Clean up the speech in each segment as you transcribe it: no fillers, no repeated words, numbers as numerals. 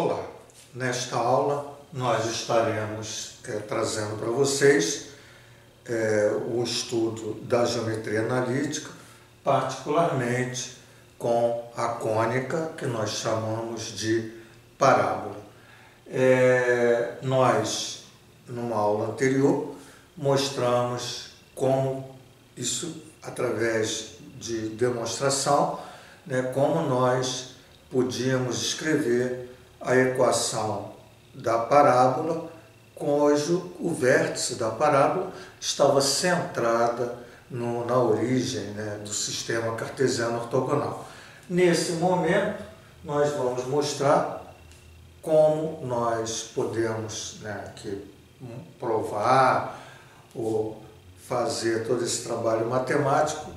Olá, nesta aula nós estaremos trazendo para vocês o estudo da geometria analítica, particularmente com a cônica, que nós chamamos de parábola. Nós, numa aula anterior, mostramos como isso, através de demonstração, como nós podíamos escrever a equação da parábola, cujo o vértice da parábola estava centrada na origem do sistema cartesiano ortogonal. Nesse momento, nós vamos mostrar como nós podemos provar ou fazer todo esse trabalho matemático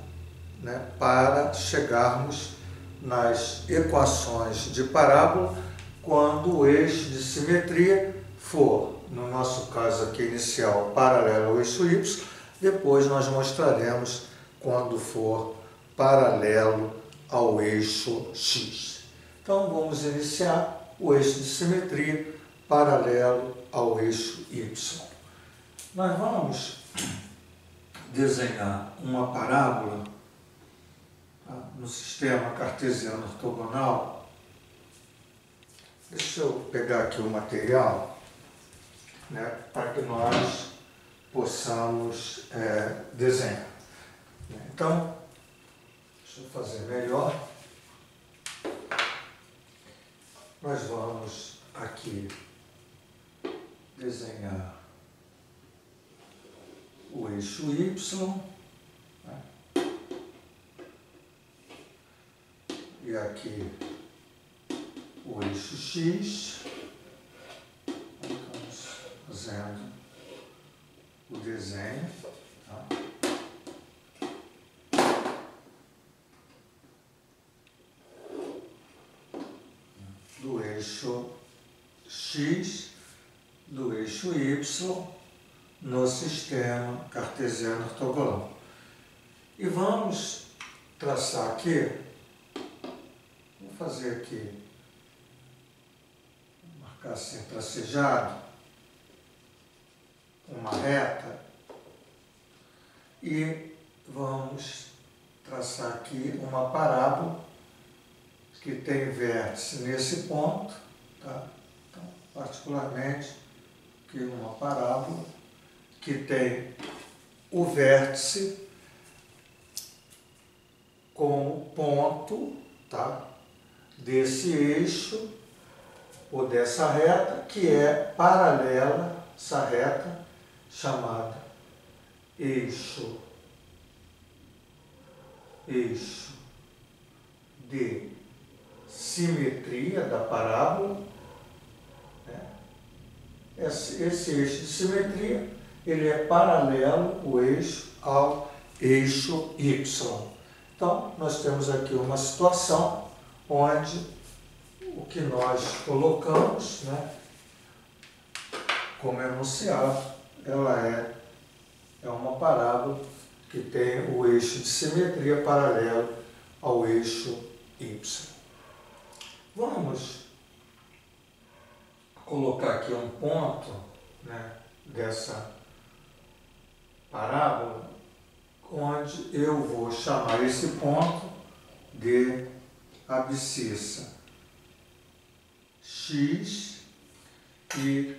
para chegarmos nas equações de parábola quando o eixo de simetria for, no nosso caso aqui inicial, paralelo ao eixo Y, depois nós mostraremos quando for paralelo ao eixo X. Então vamos iniciar o eixo de simetria paralelo ao eixo Y. Nós vamos desenhar uma parábola no sistema cartesiano ortogonal. Deixa eu pegar aqui o material para que nós possamos desenhar. Então, deixa eu fazer melhor. Nós vamos aqui desenhar o eixo Y, e aqui o eixo X. Estamos fazendo o desenho. Do eixo X, do eixo Y, no sistema cartesiano ortogonal. E vamos traçar aqui, vou fazer aqui, marcar assim tracejado, uma reta, e vamos traçar aqui uma parábola que tem vértice nesse ponto, tá? Então, particularmente aqui uma parábola que tem o vértice como ponto, tá, desse eixo ou dessa reta que é paralela, essa reta chamada eixo de simetria da parábola. Esse eixo de simetria, ele é paralelo o eixo ao eixo Y. Então, nós temos aqui uma situação onde o que nós colocamos, como enunciado, ela é uma parábola que tem o eixo de simetria paralelo ao eixo Y. Vamos colocar aqui um ponto dessa parábola, onde eu vou chamar esse ponto de abscissa X e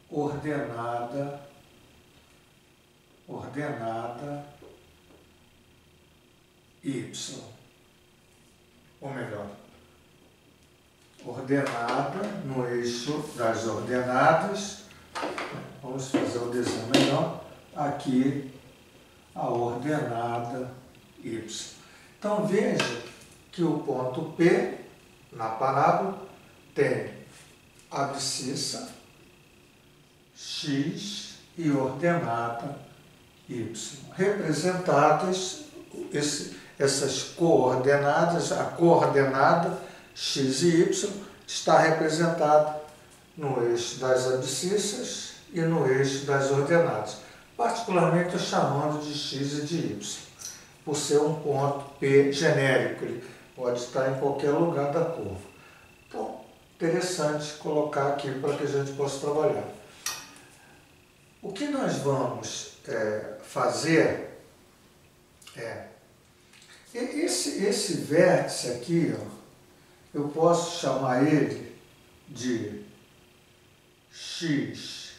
ordenada Y. Ou melhor, ordenada no eixo das ordenadas. Vamos fazer o desenho melhor. Aqui a ordenada Y. Então veja que o ponto P na parábola tem abscissa X e ordenada Y. Representadas essas coordenadas, a coordenada X e Y está representada no eixo das abscissas e no eixo das ordenadas, particularmente chamando de X e de Y, por ser um ponto P genérico, ele pode estar em qualquer lugar da curva. Então, interessante colocar aqui para que a gente possa trabalhar. O que nós vamos fazer é, esse vértice aqui, ó, eu posso chamar ele de x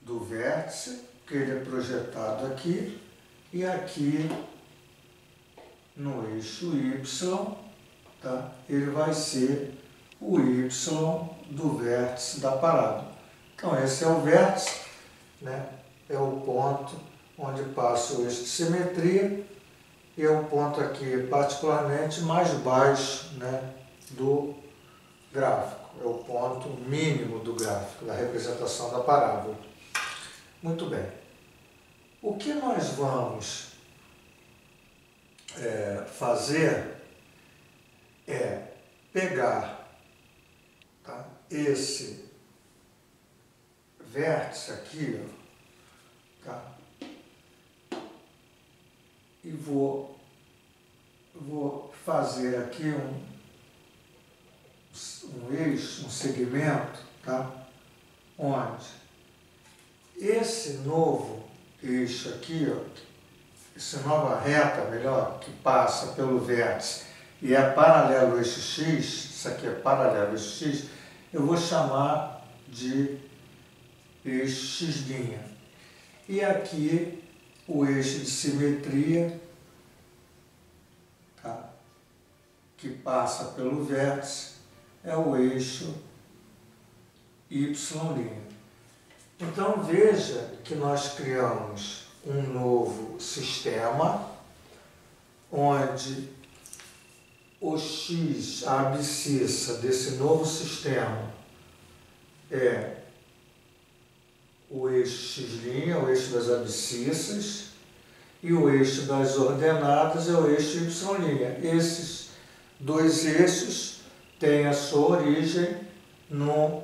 do vértice, que ele é projetado aqui, e aqui no eixo y, tá? Ele vai ser o y do vértice da parábola. Então esse é o vértice, né? É o ponto onde passa o eixo de simetria, e é o ponto aqui particularmente mais baixo, né, do gráfico. É o ponto mínimo do gráfico, da representação da parábola. Muito bem. O que nós vamos fazer é pegar, tá, esse vértice aqui, ó, tá, e vou fazer aqui um eixo, um segmento, tá, onde esse novo eixo aqui, ó, essa nova reta, melhor, que passa pelo vértice e é paralelo ao eixo x, isso aqui é paralelo ao eixo x, eu vou chamar de eixo x'. E aqui o eixo de simetria, tá, que passa pelo vértice, é o eixo y'. Então veja que nós criamos um novo sistema, onde o x, a abscissa desse novo sistema é o eixo x', o eixo das abscissas, e o eixo das ordenadas é o eixo y'. Esses dois eixos têm a sua origem no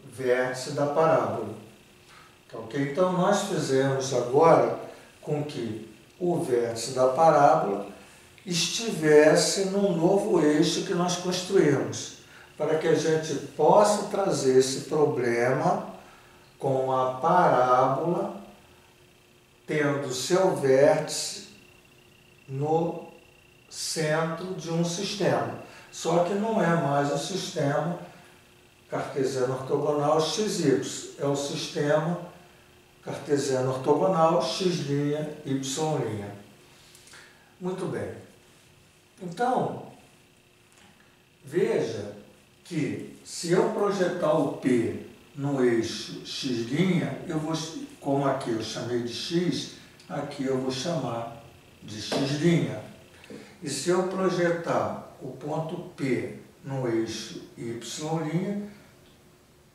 vértice da parábola. Okay? Então nós fizemos agora com que o vértice da parábola estivesse num novo eixo que nós construímos, para que a gente possa trazer esse problema com a parábola tendo seu vértice no centro de um sistema. Só que não é mais o sistema cartesiano ortogonal XY, é o sistema cartesiano ortogonal x', y'. Muito bem. Então, veja que se eu projetar o P no eixo x', eu vou, como aqui eu chamei de x, aqui eu vou chamar de x'. E se eu projetar o ponto P no eixo y',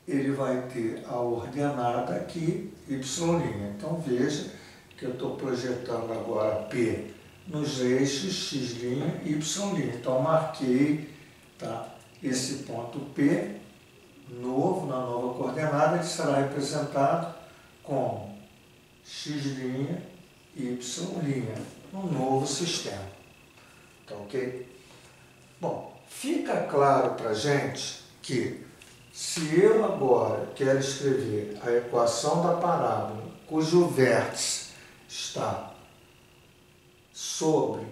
ele vai ter a ordenada aqui, y'. Então veja que eu estou projetando agora P nos eixos x', y'. Então marquei, tá, esse ponto P novo, na nova coordenada, que será representado com x', y', no novo sistema. Tá ok? Bom, fica claro para a gente que se eu agora quero escrever a equação da parábola, cujo vértice está sobre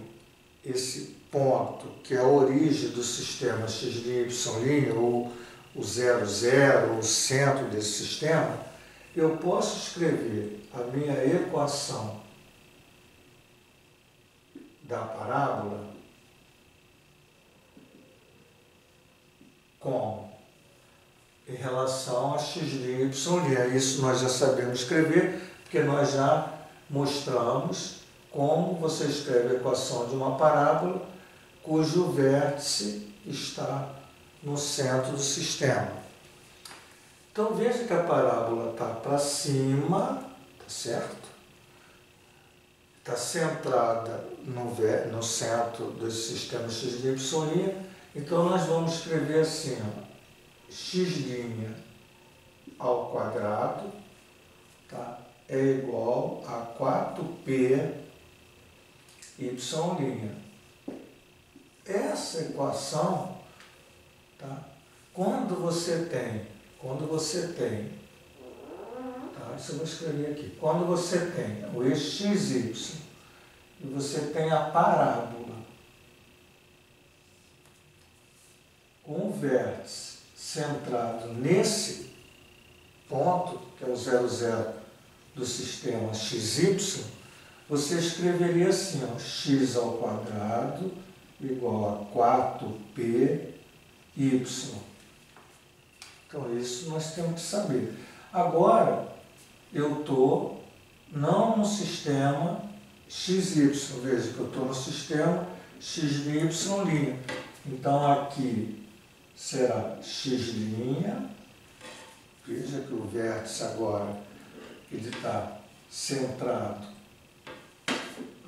esse ponto, que é a origem do sistema x', y', ou o 0, 0, ou o centro desse sistema, eu posso escrever a minha equação da parábola como em relação a x', y'. Isso nós já sabemos escrever, porque nós já mostramos como você escreve a equação de uma parábola cujo vértice está no centro do sistema. Então veja que a parábola está para cima, tá certo? Está centrada no centro desse sistema x', y'. Então nós vamos escrever assim, ó, x' ao quadrado, tá, é igual a 4p y'. Essa equação Tá? Quando você tem, tá? Isso eu vou escrever aqui. Quando você tem o eixo XY e você tem a parábola com o vértice centrado nesse ponto, que é o 0,0 do sistema XY, você escreveria assim, ó, x ao quadrado igual a 4py. Então isso nós temos que saber. Agora, eu estou não no sistema XY, veja que eu estou no sistema x de y'. Então aqui será x', veja que o vértice agora ele está centrado,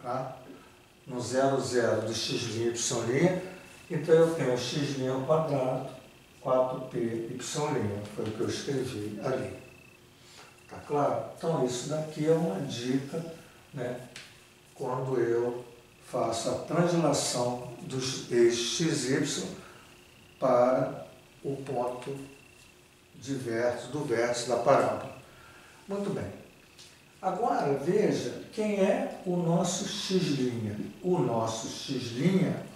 tá? No 0,0 do x', y', então eu tenho x' ao quadrado, 4py', foi o que eu escrevi ali. Tá claro? Então isso daqui é uma dica, né, quando eu faço a translação dos eixos XY para o ponto de vértice, do vértice da parábola. Muito bem. Agora veja quem é o nosso x'. O nosso x'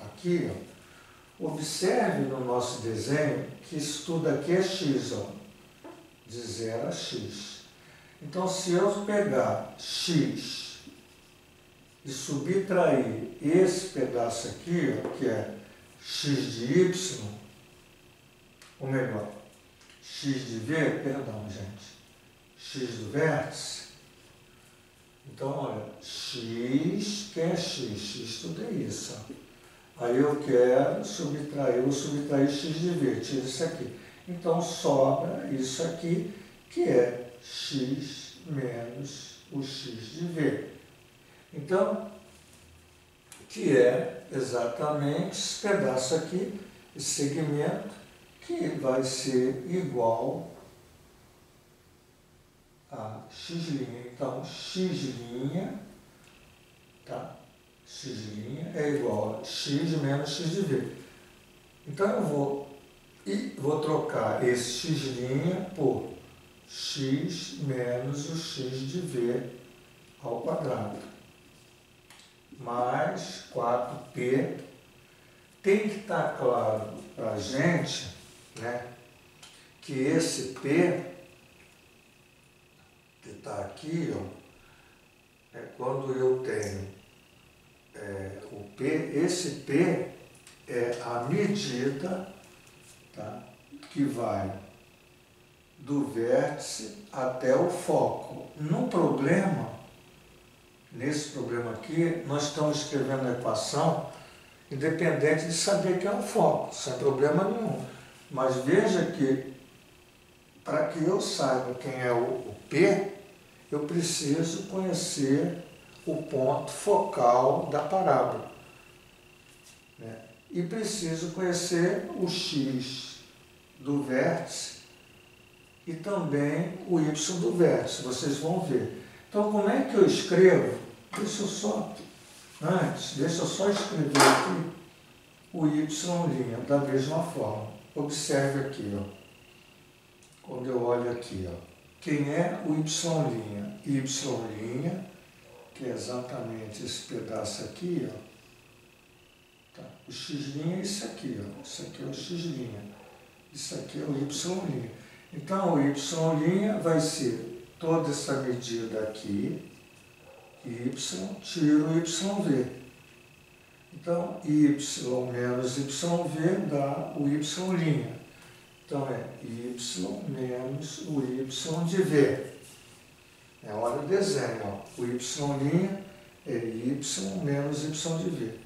aqui, ó, observe no nosso desenho que isso tudo aqui é x, ó, de 0 a x. Então, se eu pegar x e subtrair esse pedaço aqui, ó, que é x de y, ou melhor, x de v, perdão, gente, x do vértice. Então, olha, x, que é x? X tudo é isso, ó. Aí eu quero subtrair, eu vou subtrair x de v, tira isso aqui. Então, sobra isso aqui, que é x menos o x de v. Então, que é exatamente esse pedaço aqui, esse segmento, que vai ser igual a x'. Então, x', tá? X' é igual a x menos x de v. Então, eu vou trocar esse x' por x menos o x de v ao quadrado, mais 4p. Tem que estar claro para a gente, né, que esse p, que está aqui, ó, quando eu tenho o p, esse p é a medida, tá, que vai do vértice até o foco. No problema, nesse problema aqui, nós estamos escrevendo a equação independente de saber que é o foco, sem problema nenhum. Mas veja que, para que eu saiba quem é o P, eu preciso conhecer o ponto focal da parábola, né? E preciso conhecer o x do vértice e também o y do vértice, vocês vão ver. Então, como é que eu escrevo? Deixa eu só escrever aqui o y' da mesma forma. Observe aqui, ó. Quando eu olho aqui, ó, quem é o y'? Y', que é exatamente esse pedaço aqui, ó. Tá. O x' é isso aqui, ó. Isso aqui é o x'. Isso aqui é o y'. Então, o y' vai ser toda essa medida aqui, y, tiro o yv. Então, y menos yv dá o y'. Então, é y menos o y de v. Olha o desenho, ó. O y' é y menos y de v.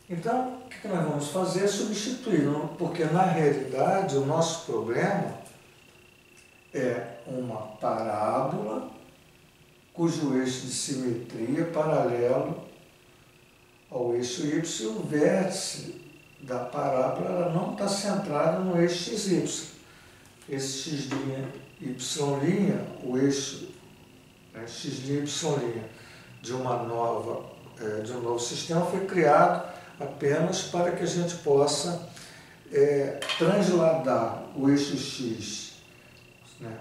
Então, o que nós vamos fazer é substituir, porque na realidade o nosso problema é uma parábola cujo eixo de simetria é paralelo ao eixo y, e o vértice da parábola ela não está centrado no eixo xy. Esse x', y', o eixo, né, x', y' de um novo sistema foi criado apenas para que a gente possa transladar o eixo x, né,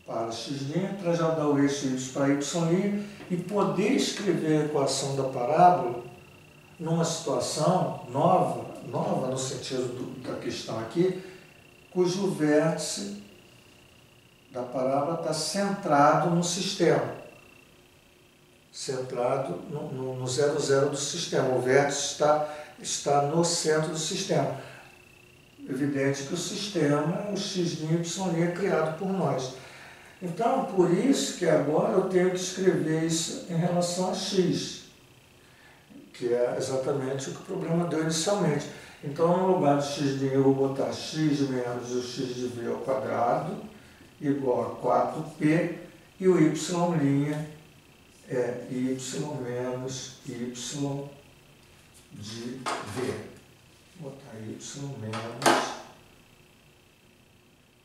para x', transladar o eixo y para y' e poder escrever a equação da parábola numa situação nova no sentido da questão aqui, cujo vértice da parábola está centrado no sistema, centrado no 0, 0 do sistema. O vértice está no centro do sistema. Evidente que o sistema, o x', y' é criado por nós. Então, por isso que agora eu tenho que escrever isso em relação a x, que é exatamente o que o problema deu inicialmente. Então, no lugar de x' eu vou botar x menos o x de v ao quadrado igual a 4p, e o y' é y menos y de v. Vou botar y menos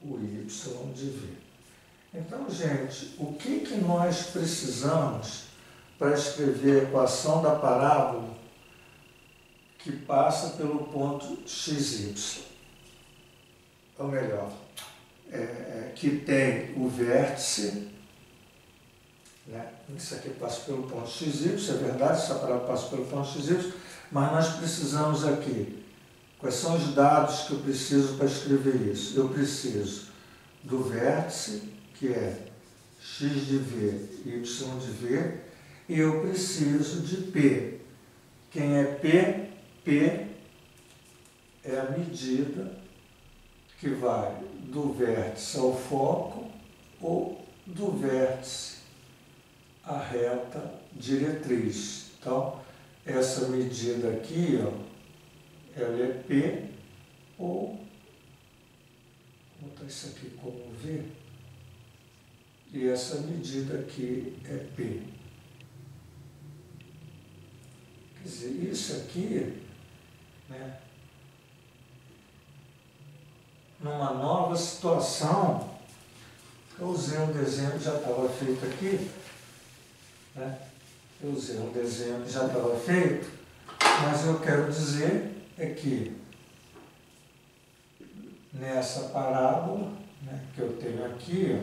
o y de v. Então, gente, o que nós precisamos para escrever a equação da parábola que passa pelo ponto xy? Ou melhor, que tem o vértice, né? Isso aqui passa pelo ponto xy, é verdade, essa parábola passa pelo ponto xy, mas nós precisamos aqui, quais são os dados que eu preciso para escrever isso? Eu preciso do vértice, que é x de v, y de v, e eu preciso de P. Quem é P? P é a medida que vai do vértice ao foco ou do vértice à reta diretriz. Então, essa medida aqui, ó, ela é P, ou, vou botar isso aqui como V, e essa medida aqui é P. Quer dizer, isso aqui, né, numa nova situação, eu usei um desenho que já estava feito aqui, né? Eu usei um desenho que já estava feito, mas eu quero dizer que nessa parábola, né, que eu tenho aqui, ó,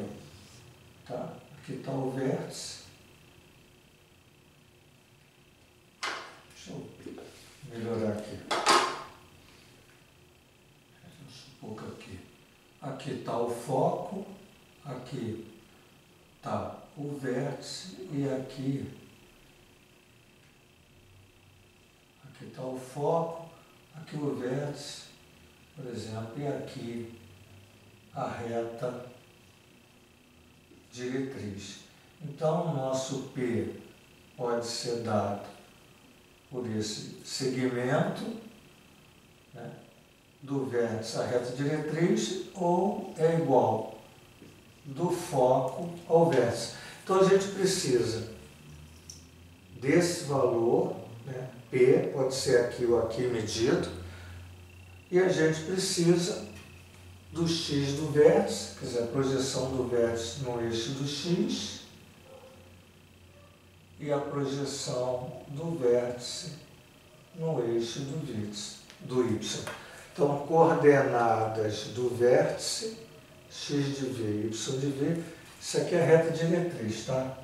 tá? Aqui está o vértice. Deixa eu melhorar aqui. Aqui está o foco, aqui está o vértice e aqui está o foco, aqui o vértice, por exemplo, e aqui a reta diretriz. Então, o nosso P pode ser dado por esse segmento, né, do vértice à reta diretriz, ou é igual do foco ao vértice. Então, a gente precisa desse valor, né, P, pode ser aqui ou aqui medido, e a gente precisa do x do vértice, quer dizer, a projeção do vértice no eixo do x, e a projeção do vértice no eixo do y. Então, coordenadas do vértice, x de v, y de v, isso aqui é a reta diretriz, tá?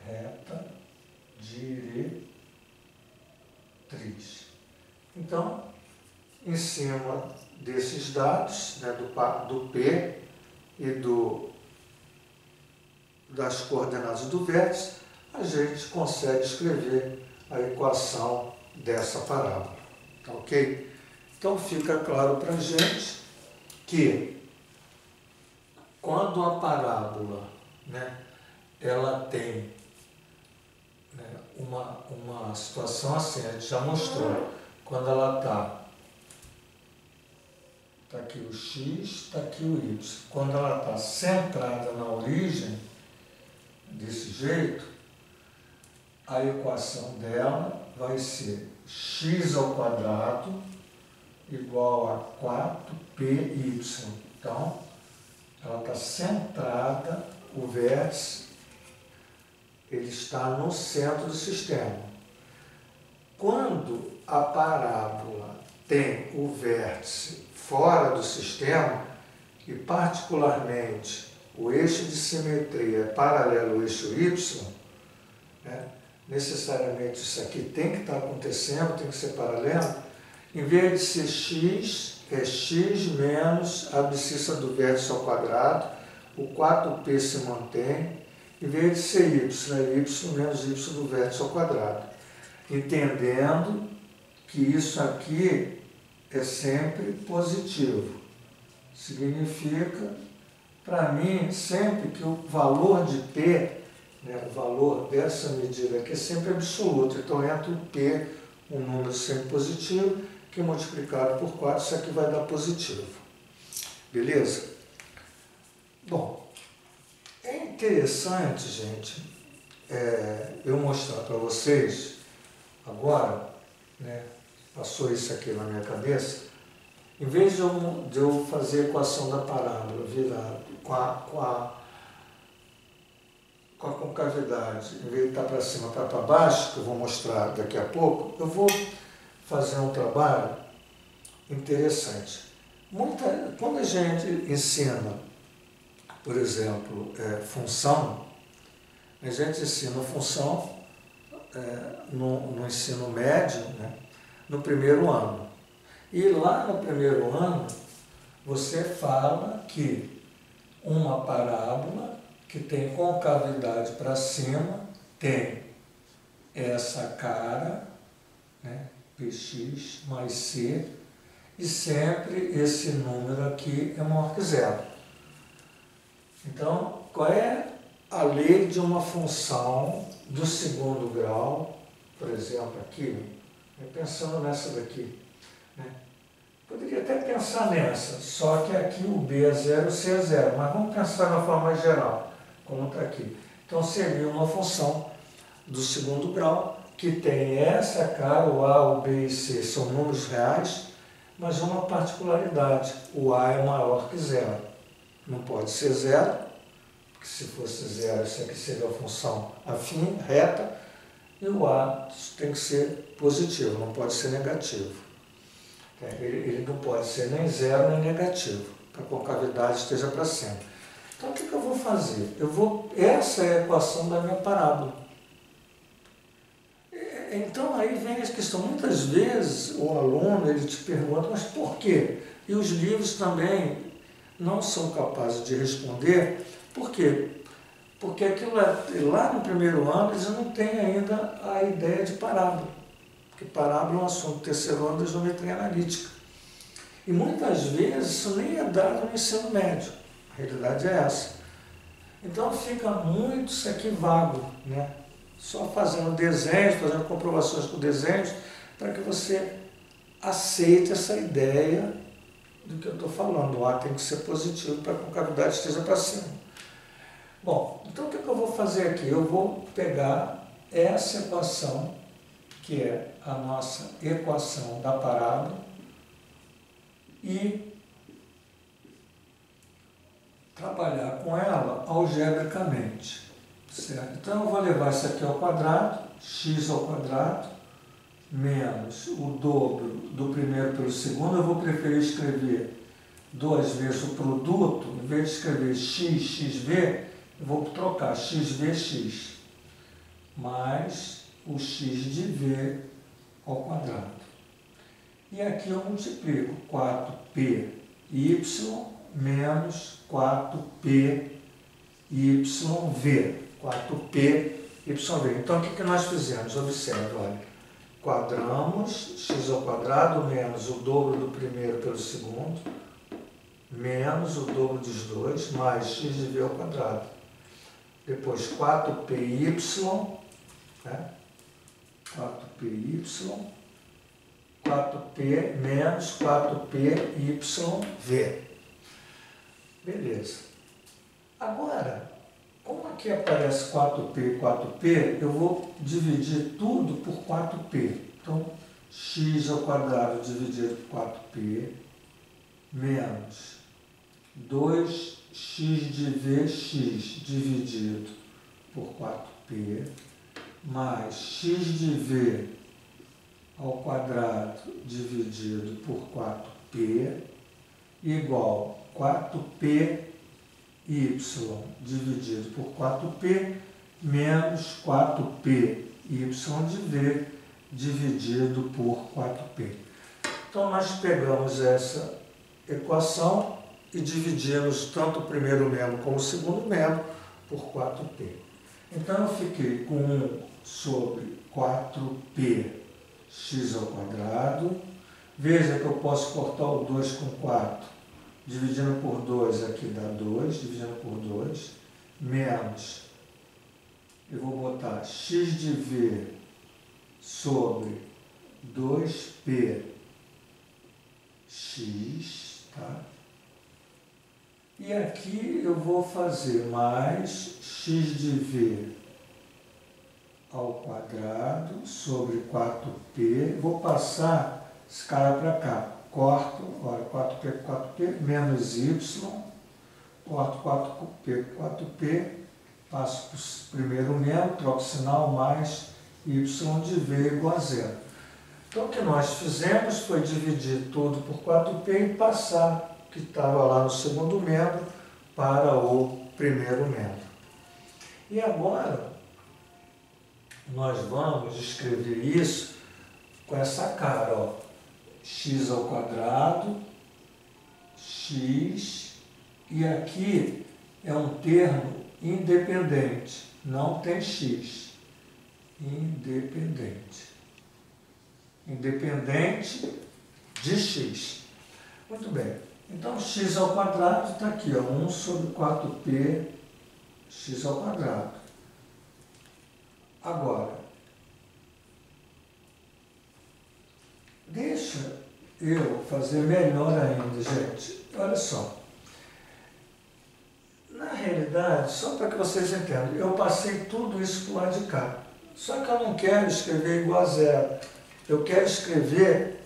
Reta diretriz. Então, em cima desses dados, né, do P e das coordenadas do vértice, a gente consegue escrever a equação dessa parábola. Tá, ok? Então, fica claro para a gente que quando a parábola, né, ela tem, né, uma situação assim, a gente já mostrou, quando ela está aqui o x, está aqui o y. Quando ela está centrada na origem, desse jeito, a equação dela vai ser x ao quadrado igual a 4py. Então, ela está centrada, o vértice, ele está no centro do sistema. Quando a parábola tem o vértice fora do sistema e particularmente o eixo de simetria é paralelo ao eixo Y, né? Necessariamente isso aqui tem que estar acontecendo, tem que ser paralelo. Em vez de ser x, é x menos a abscissa do vértice ao quadrado, o 4p se mantém. Em vez de ser y, é y menos y do vértice ao quadrado. Entendendo que isso aqui é sempre positivo. Significa, para mim, sempre que o valor de P, né, o valor dessa medida aqui é sempre absoluto. Então, entra o P, um número sempre positivo, que multiplicado por 4, isso aqui vai dar positivo. Beleza? Bom, é interessante, gente, eu mostrar para vocês, agora, né, passou isso aqui na minha cabeça, em vez de eu fazer a equação da parábola virada com a concavidade, em vez de estar para cima, para baixo, que eu vou mostrar daqui a pouco, eu vou fazer um trabalho interessante. Quando a gente ensina, por exemplo, função, a gente ensina função no ensino médio, né, no primeiro ano. E lá no primeiro ano, você fala que uma parábola que tem concavidade para cima tem essa cara, né, px mais c, e sempre esse número aqui é maior que zero. Então, qual é a lei de uma função do segundo grau, por exemplo, aqui, pensando nessa daqui, né? Poderia até pensar nessa, só que aqui o b é zero, o c é zero, mas vamos pensar na forma mais geral, como está aqui. Então, seria uma função do segundo grau, que tem essa cara, o a, o b e c são números reais, mas uma particularidade, o a é maior que zero. Não pode ser zero, porque se fosse zero, isso aqui seria a função afim, reta, e o a tem que ser positivo, não pode ser negativo. Ele não pode ser nem zero nem negativo, para que a concavidade esteja para cima. Então, o que eu vou fazer? Essa é a equação da minha parábola. Então, aí vem a questão. Muitas vezes, o aluno ele te pergunta, mas por quê? E os livros também não são capazes de responder. Por quê? Porque aquilo lá no primeiro ano, eles não têm ainda a ideia de parábola. Porque parábola é um assunto do terceiro ano da geometria analítica. E muitas vezes isso nem é dado no ensino médio. A realidade é essa. Então fica muito isso aqui vago, né? Só fazendo desenhos, fazendo comprovações com desenhos, para que você aceite essa ideia do que eu estou falando. O A tem que ser positivo para que a concavidade esteja para cima. Bom, então o que eu vou fazer aqui? Eu vou pegar essa equação, que é a nossa equação da parábola, e trabalhar com ela algebricamente. Certo? Então eu vou levar isso aqui ao quadrado, x ao quadrado, menos o dobro do primeiro pelo segundo. Eu vou preferir escrever duas vezes o produto, em vez de escrever x, xv, eu vou trocar xvx, mais o x de v ao quadrado. E aqui eu multiplico 4py menos 4pyv. 4pyv. Então, o que nós fizemos? Observe, olha. Quadramos x ao quadrado menos o dobro do primeiro pelo segundo, menos o dobro dos dois, mais x de v ao quadrado. Depois, 4py, né? 4py, 4p menos 4pyv. Beleza. Agora, como aqui aparece 4p e 4p, eu vou dividir tudo por 4p. Então, x ao quadrado dividido por 4p, menos 2x de vx dividido por 4p, mais x de v ao quadrado dividido por 4p igual 4p y dividido por 4p menos 4p y de v dividido por 4p. Então, nós pegamos essa equação e dividimos tanto o primeiro membro como o segundo membro por 4p. Então, eu fiquei com 1 sobre 4p x ao quadrado. Veja que eu posso cortar o 2 com 4. Dividindo por 2 aqui dá 2, dividindo por 2, menos, eu vou botar x de v sobre 2p x, tá? E aqui eu vou fazer mais x de v ao quadrado sobre 4p, vou passar esse cara para cá, corto, olha, 4p com 4p, menos y, corto 4p com 4p, passo para o primeiro membro, troco o sinal, mais y de v igual a zero. Então, o que nós fizemos foi dividir tudo por 4p e passar o que estava lá no segundo membro para o primeiro membro. E agora, nós vamos escrever isso com essa cara, ó, x ao quadrado, x, e aqui é um termo independente, não tem x, independente de x. Muito bem, então x ao quadrado está aqui, ó, 1 sobre 4p x ao quadrado. Agora, deixa eu fazer melhor ainda, gente. Olha só. Na realidade, só para que vocês entendam, eu passei tudo isso para o lado de cá. Só que eu não quero escrever igual a zero. Eu quero escrever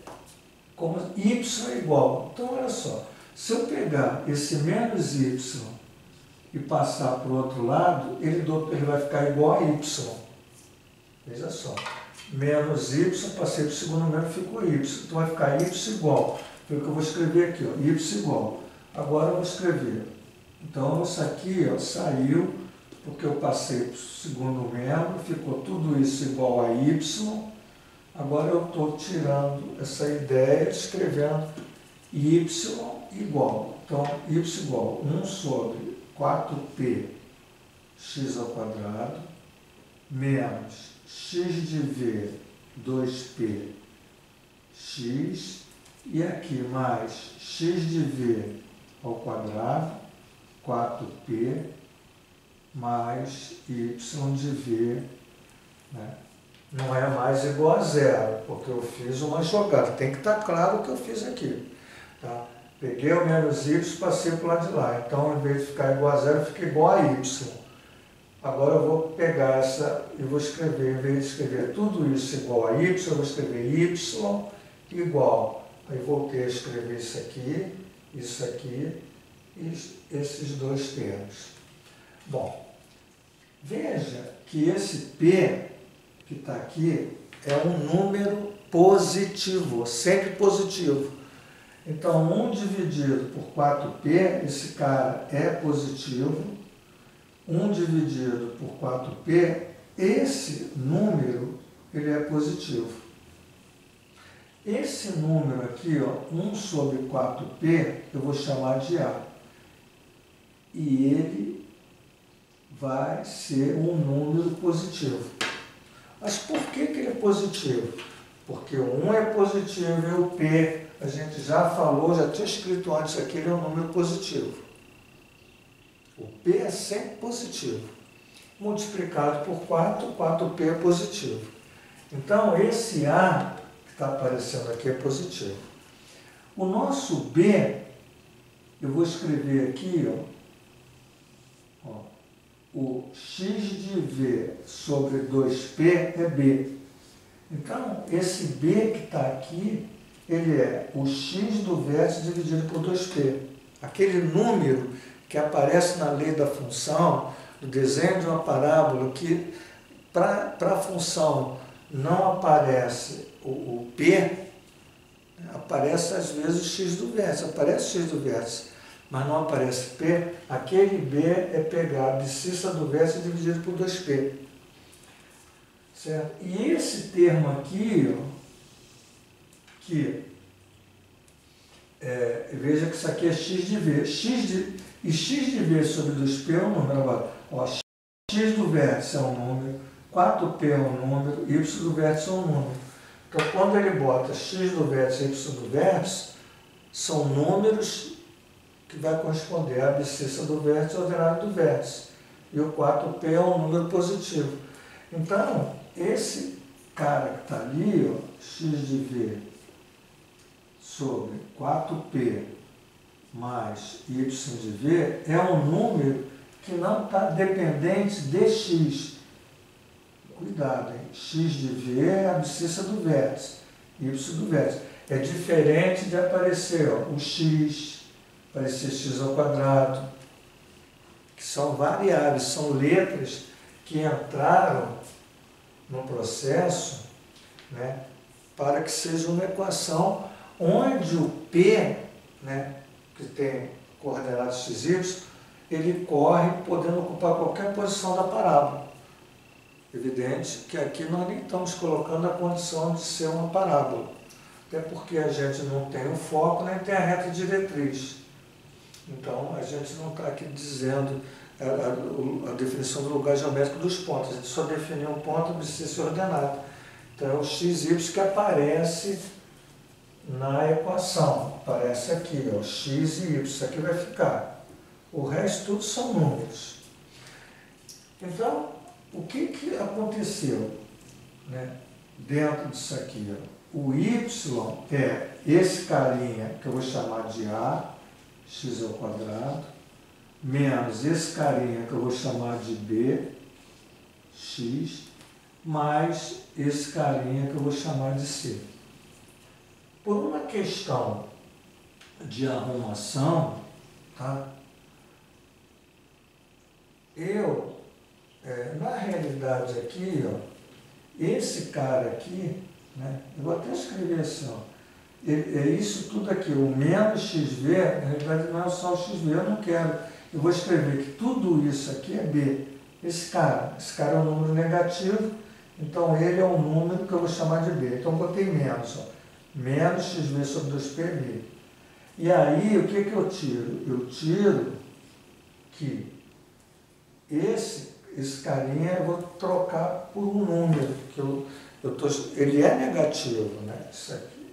como y é igual. Então, olha só. Se eu pegar esse menos y e passar para o outro lado, ele vai ficar igual a y. Veja só. Menos y, passei para o segundo membro, ficou y. Então, vai ficar y igual. Foi o que eu vou escrever aqui, ó, y igual. Agora eu vou escrever. Então, isso aqui, ó, saiu, porque eu passei para o segundo membro, ficou tudo isso igual a y. Agora eu estou tirando essa ideia, escrevendo y igual. Então, y igual 1 sobre 4p x ao quadrado, menos x de v 2p x, e aqui mais x de v ao quadrado, 4p, mais y de v, né? Não é mais igual a zero, porque eu fiz uma jogada. Tem que estar claro o que eu fiz aqui. Tá? Peguei o menos y e passei para o lado de lá. Então, em vez de ficar igual a zero, fica igual a y. Agora eu vou pegar essa e vou escrever, em vez de escrever tudo isso igual a y, eu vou escrever y igual. Aí voltei a escrever isso aqui e esses dois termos. Bom, veja que esse p que está aqui é um número positivo, sempre positivo. Então, 1 dividido por 4p, esse cara é positivo. 1 dividido por 4p, esse número, ele é positivo. Esse número aqui, ó, 1 sobre 4p, eu vou chamar de A. E ele vai ser um número positivo. Mas por que ele é positivo? Porque o 1 é positivo e o p, a gente já falou, já tinha escrito antes aqui, ele é um número positivo. O p é sempre positivo. Multiplicado por 4, 4p é positivo. Então, esse A que está aparecendo aqui é positivo. O nosso B, eu vou escrever aqui, ó, o x de v sobre 2p é b. Então, esse b que está aqui, ele é o x do vértice dividido por 2p. Aquele número que aparece na lei da função, do desenho de uma parábola, que para a função não aparece o P, aparece às vezes o x do vértice, aparece o x do vértice, mas não aparece P, aquele B é pegar a abscissa do vértice dividido por 2P. Certo? E esse termo aqui, ó, veja que isso aqui é x de V. E x de V sobre 2P é um número. Agora, ó, x do vértice é um número, 4P é um número, y do vértice é um número. Então, quando ele bota x do vértice e y do vértice, são números que vai corresponder à abscissa do vértice ao ordenado do vértice. E o 4P é um número positivo. Então, esse cara que está ali, ó, x de V sobre 4P mais y de V, é um número que não está dependente de x. Cuidado, hein? X de V é a abscissa do vértice, y do vértice. É diferente de aparecer, ó, o x, aparecer x ao quadrado, que são variáveis, são letras que entraram no processo, né, para que seja uma equação onde o P, né, que tem coordenadas x, y, ele corre podendo ocupar qualquer posição da parábola. Evidente que aqui nós nem estamos colocando a condição de ser uma parábola, até porque a gente não tem o foco nem tem a reta diretriz. Então a gente não está aqui dizendo a definição do lugar geométrico dos pontos, a gente só definiu um ponto abscissa ordenado. Então é o x, y que aparece na equação, aparece aqui, ó, x e y, isso aqui vai ficar. O resto tudo são números. Então, o que aconteceu, né, dentro disso aqui? Ó? O y é esse carinha que eu vou chamar de A, x ao quadrado, menos esse carinha que eu vou chamar de B, x, mais esse carinha que eu vou chamar de C. Por uma questão de arrumação, tá? Na realidade aqui, ó, esse cara aqui, né, eu vou até escrever assim, ó, é isso tudo aqui, o menos xv, na realidade não é só o xv, eu não quero, eu vou escrever que tudo isso aqui é B. Esse cara é um número negativo, então ele é um número que eu vou chamar de B. Então eu botei menos, ó, menos xv sobre 2P é B. E aí, o que eu tiro? Eu tiro que esse carinha eu vou trocar por um número, que ele é negativo, né? Isso aqui.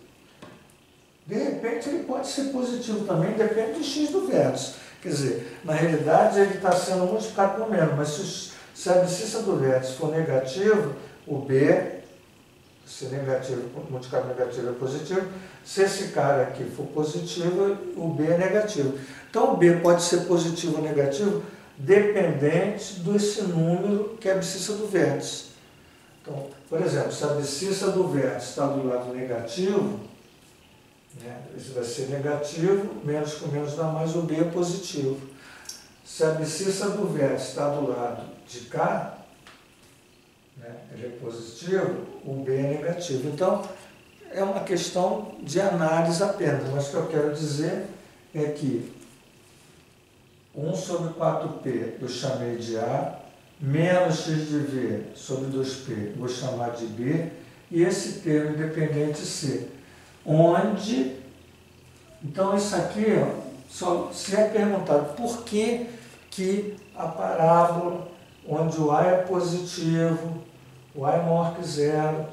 De repente ele pode ser positivo também, depende do x do vértice. Quer dizer, na realidade ele está sendo multiplicado por menos, mas se a abscissa do vértice for negativo, o B, se negativo multiplicado por negativo é positivo, se esse cara aqui for positivo, o B é negativo. Então o B pode ser positivo ou negativo, dependente desse número que é a abscissa do vértice. Então, por exemplo, se a abscissa do vértice está do lado negativo, né, isso vai ser negativo, menos com menos dá mais, o B é positivo. Se a abscissa do vértice está do lado de cá, né, ele é positivo, o B é negativo. Então, é uma questão de análise apenas, mas o que eu quero dizer é que 1 sobre 4P eu chamei de A, menos x de V sobre 2P eu vou chamar de B, e esse termo independente C, onde, então isso aqui, ó, só se é perguntado por que a parábola onde o A é positivo, o A é maior que zero,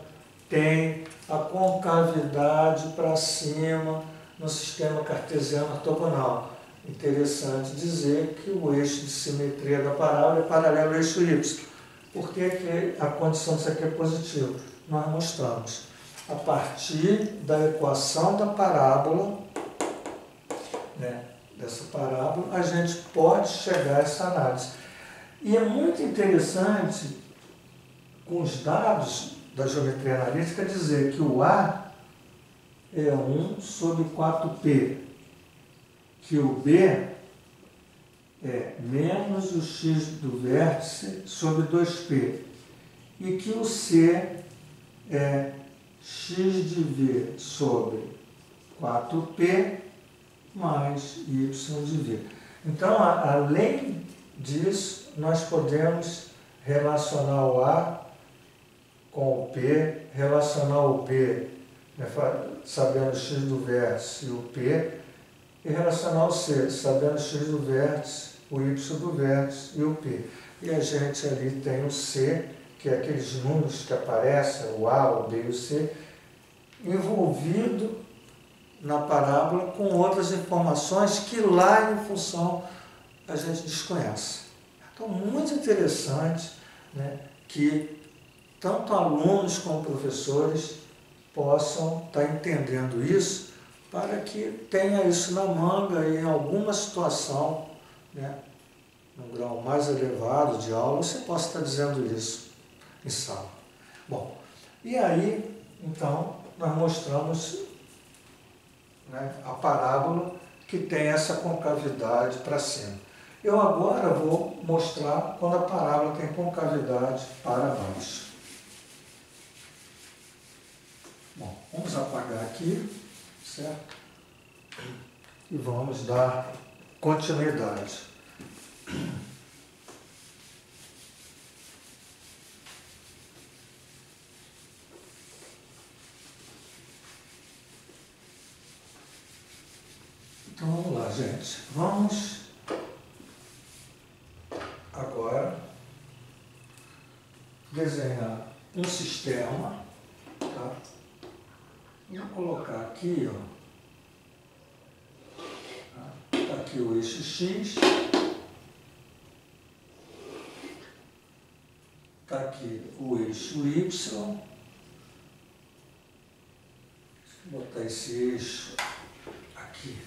tem a concavidade para cima no sistema cartesiano ortogonal. Interessante dizer que o eixo de simetria da parábola é paralelo ao eixo Y. Por que a condição disso aqui é positiva? Nós mostramos. A partir da equação da parábola, né, dessa parábola, a gente pode chegar a essa análise. E é muito interessante, com os dados da geometria analítica, dizer que o A é 1 sobre 4P, que o B é menos o x do vértice sobre 2P, e que o C é x de v sobre 4p mais y de v. Então, além disso, nós podemos relacionar o A com o P, relacionar o B, né, sabendo o x do vértice e o P, e relacionar o C, sabendo o x do vértice, o y do vértice e o P. E a gente ali tem o C, que é aqueles números que aparecem, o A, o B e o C, envolvido na parábola com outras informações que lá em função a gente desconhece. Então, muito interessante, né, que tanto alunos como professores possam estar entendendo isso para que tenha isso na manga e em alguma situação, né, num grau mais elevado de aula, você possa estar dizendo isso em sala. Bom, e aí, então, nós mostramos, né, a parábola que tem essa concavidade para cima. Eu agora vou mostrar quando a parábola tem concavidade para baixo. Bom, vamos apagar aqui, certo? E vamos dar continuidade. Então vamos lá, gente. Vamos agora desenhar um sistema, tá? Vou colocar aqui, ó. Tá aqui o eixo X. Tá aqui o eixo Y. Deixa eu botar esse eixo aqui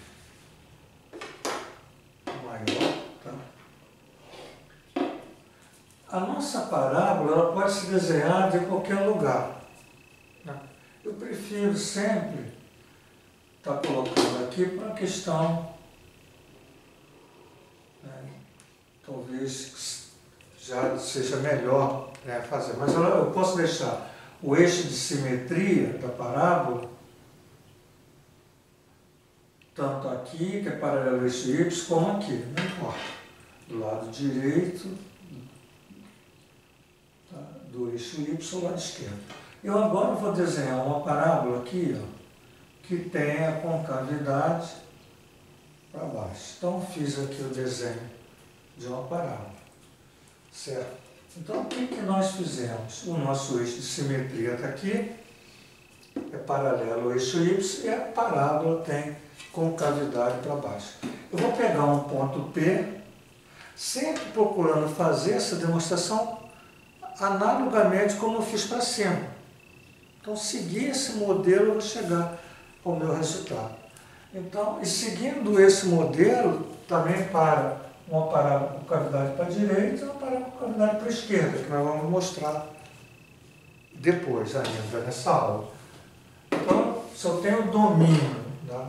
maior, tá? A nossa parábola ela pode ser desenhada em qualquer lugar, né? Eu prefiro sempre estar colocando aqui para a questão, né, talvez já seja melhor, né, fazer, mas eu posso deixar o eixo de simetria da parábola tanto aqui, que é paralelo ao eixo Y, como aqui, não importa. Do lado direito, tá, do eixo Y, ao lado esquerdo. Eu agora vou desenhar uma parábola aqui, ó, que tem a concavidade para baixo. Então, fiz aqui o desenho de uma parábola, certo? Então, o que nós fizemos? O nosso eixo de simetria está aqui, é paralelo ao eixo Y, e a parábola tem concavidade para baixo. Eu vou pegar um ponto P, sempre procurando fazer essa demonstração analogamente como eu fiz para cima. Então, seguir esse modelo, eu vou chegar ao meu resultado. Então, e seguindo esse modelo, também para uma parábola com concavidade para a direita e uma parábola com concavidade para a esquerda, que nós vamos mostrar depois ainda nessa aula. Então, se eu tenho domínio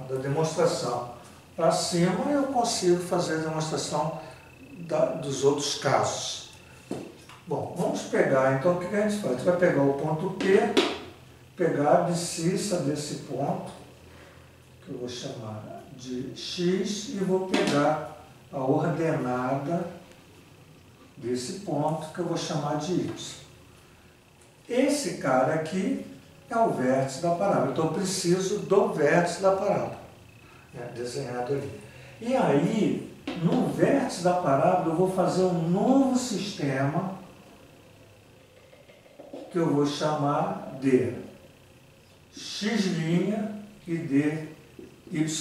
da demonstração para cima, eu consigo fazer a demonstração dos outros casos. Bom, vamos pegar, então, o que a gente faz? A gente vai pegar o ponto P, pegar a abscissa desse ponto, que eu vou chamar de X, e vou pegar a ordenada desse ponto, que eu vou chamar de Y. Esse cara aqui é o vértice da parábola. Então, eu preciso do vértice da parábola, né, desenhado ali. E aí, no vértice da parábola, eu vou fazer um novo sistema que eu vou chamar de x' e de y'.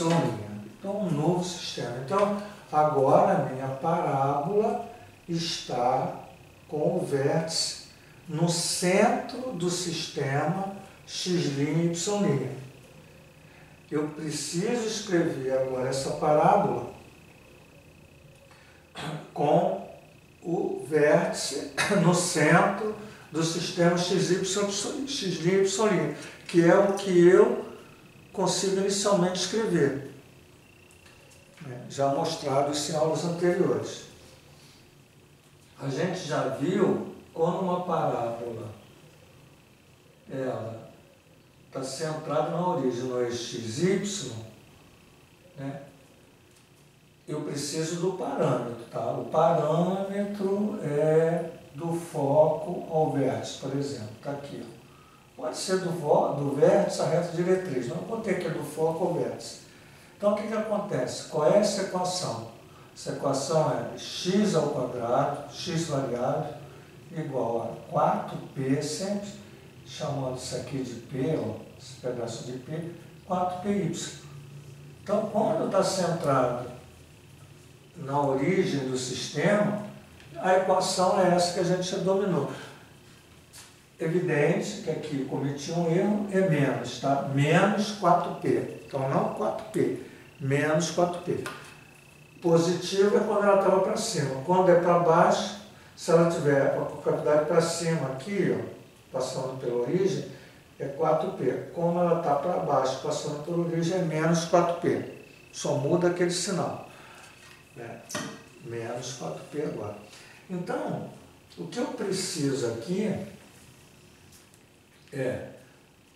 Então, um novo sistema. Então, agora a minha parábola está com o vértice no centro do sistema x' e y'. Eu preciso escrever agora essa parábola com o vértice no centro do sistema x' e y', que é o que eu consigo inicialmente escrever, né? Já mostrado isso em aulas anteriores. A gente já viu quando uma parábola ela está centrada na origem, no eixo XY, né? Eu preciso do parâmetro, tá? O parâmetro é do foco ao vértice, por exemplo, está aqui. Pode ser do vértice à reta diretriz, não vou ter que é do foco ao vértice. Então, o que acontece? Qual é essa equação? Essa equação é x ao quadrado, x variável, igual a 4p, sempre chamando isso aqui de p, ó, esse pedaço de p, 4py. Então, quando está centrado na origem do sistema, a equação é essa que a gente já dominou. Evidente que aqui eu cometi um erro, é menos, tá? Menos 4p. Então, não 4p, menos 4p. Positivo é quando ela estava para cima. Quando é para baixo, se ela tiver a cavidade para cima aqui, ó, passando pela origem, é 4p. Como ela está para baixo, passando pela origem, é menos 4p. Só muda aquele sinal, né? Menos 4p agora. Então, o que eu preciso aqui é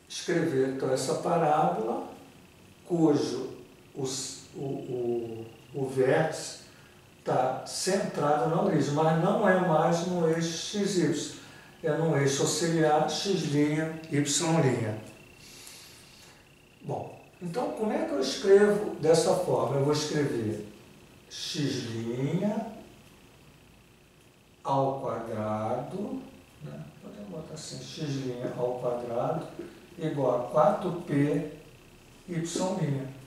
escrever então, essa parábola cujo o vértice está centrado na origem, mas não é mais no eixo XY, é no eixo auxiliar x', y'. Bom, então como é que eu escrevo dessa forma? Eu vou escrever x' ao quadrado, né? Podemos botar assim, x' ao quadrado igual a 4p y'.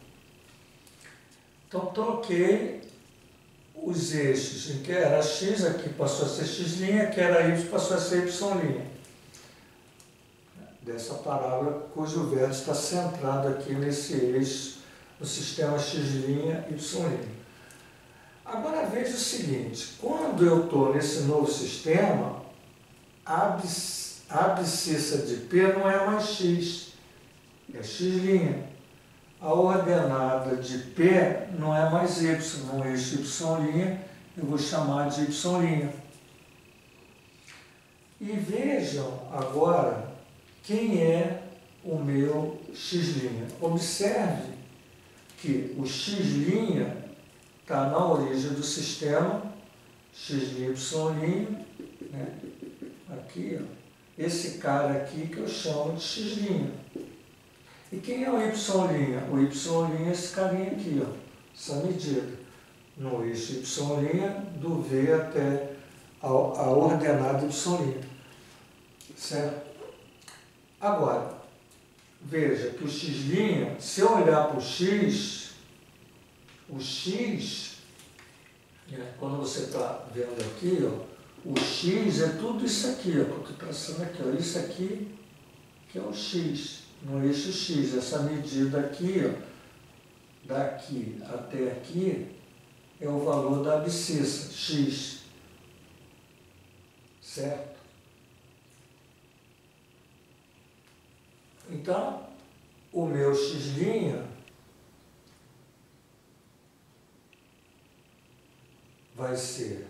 Então, troquei os eixos, em que era x, aqui passou a ser x', que era y, passou a ser y'. Dessa parábola, cujo vértice está centrado aqui nesse eixo, no sistema x', y'. Agora, veja o seguinte, quando eu estou nesse novo sistema, a abscissa de P não é mais x, é x'. A ordenada de P não é mais y, no eixo y', eu vou chamar de y'. E vejam agora quem é o meu x'. Observe que o x' está na origem do sistema, x', y', né? Aqui, ó, esse cara aqui que eu chamo de x'. E quem é o y'? O y' é esse carinha aqui, ó, essa medida. No eixo y', do V até a ordenada y'. Certo? Agora, veja que o x', se eu olhar para o x, né, quando você está vendo aqui, ó, o x é tudo isso aqui, ó, que eu estou traçando aqui, ó, isso aqui que é o x. No eixo x, essa medida aqui, ó, daqui até aqui, é o valor da abscissa, x. Certo? Então, o meu x' vai ser...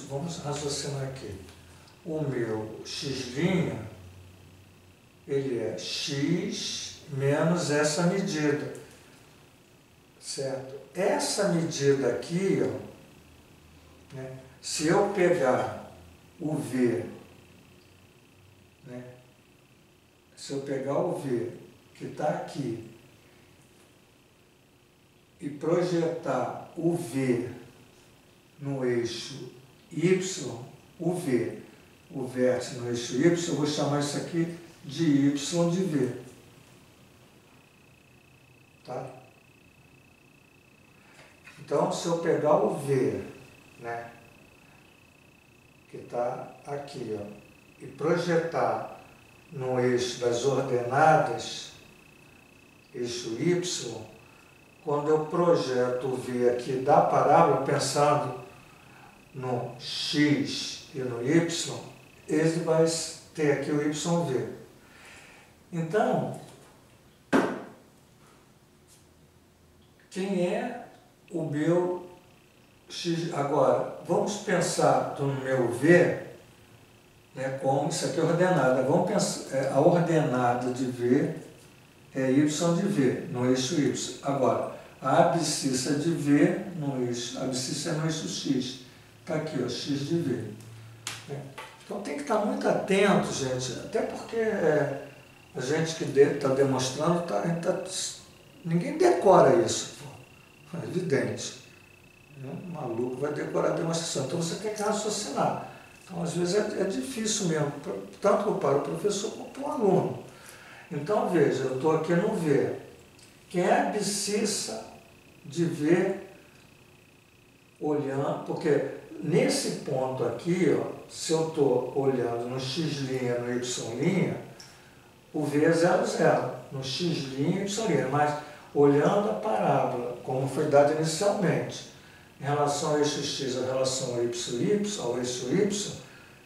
vamos raciocinar aqui. O meu x', ele é x menos essa medida, certo? Essa medida aqui, ó, né, se eu pegar o V, né, se eu pegar o V que está aqui e projetar o V no eixo Y, o vértice no eixo Y, eu vou chamar isso aqui de Y de V. Tá? Então, se eu pegar o V, né, que está aqui, ó, e projetar no eixo das ordenadas, eixo Y, quando eu projeto o V aqui da parábola, pensando no X e no Y, ele vai ter aqui o YV. Então, quem é o meu X? Agora, vamos pensar no meu V, né, como isso aqui é ordenada. Vamos pensar, a ordenada de V é y de V, no eixo y. Agora, a abscissa de V no eixo, a abscissa é no eixo x. Está aqui, ó, x de V. Então tem que estar muito atento, gente, até porque a gente que está demonstrando, ninguém decora isso, pô. É evidente. Um maluco vai decorar a demonstração, então você tem que raciocinar. Então, às vezes, é difícil mesmo, tanto para o professor como para o aluno. Então, veja, eu estou aqui no V. Quem é a abscissa de V olhando, porque nesse ponto aqui, ó, se eu estou olhando no x', no y', o V é 0, 0, no x', y', mas olhando a parábola, como foi dado inicialmente, em relação ao eixo x, em relação ao eixo y,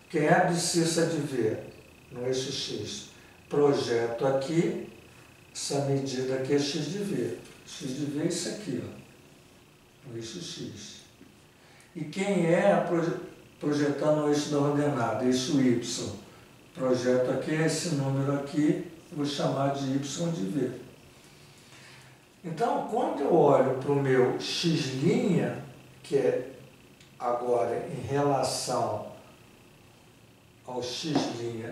quem é a abscissa de V no eixo x? Projeto aqui, essa medida aqui é x de V. X de V é isso aqui, ó, no eixo x. E quem é projetando o eixo da ordenada, eixo y? Projeto aqui é esse número aqui, vou chamar de y de V. Então, quando eu olho para o meu x', que é agora em relação ao x', y',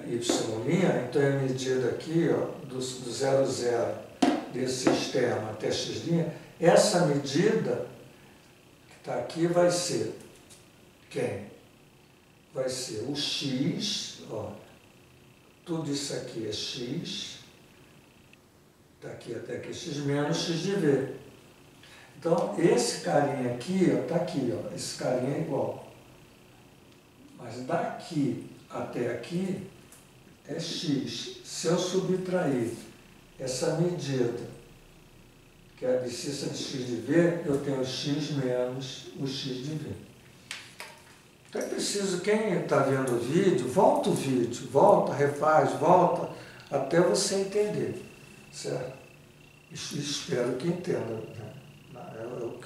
então é a medida aqui, ó, do 0, 0 desse sistema até x', essa medida que está aqui vai ser quem? Vai ser o x, ó, tudo isso aqui é x, daqui até aqui x menos x de V. Então, esse carinha aqui, ó, está aqui, ó, esse carinha é igual. Mas daqui até aqui é x. Se eu subtrair essa medida, que é a abscissa de x de V, eu tenho x menos o x de V. Então é preciso, quem está vendo o vídeo, volta o vídeo, volta, refaz, volta, até você entender, certo? Espero que entenda, né?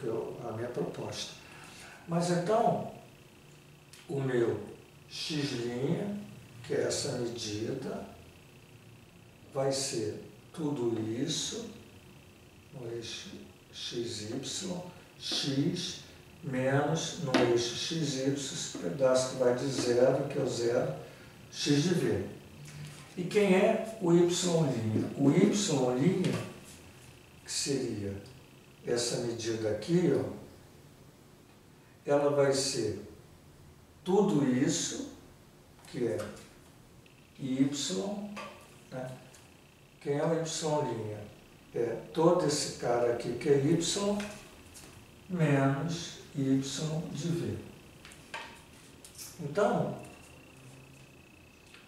É a minha proposta. Mas então, o meu x', que é essa medida, vai ser tudo isso no eixo xy, x menos no eixo xy, esse pedaço que vai de 0, que é o 0, x de V. E quem é o y'? O y', que seria essa medida aqui, ó, ela vai ser tudo isso, que é y, né? Quem é o y'? É todo esse cara aqui, que é y, menos y de V. Então,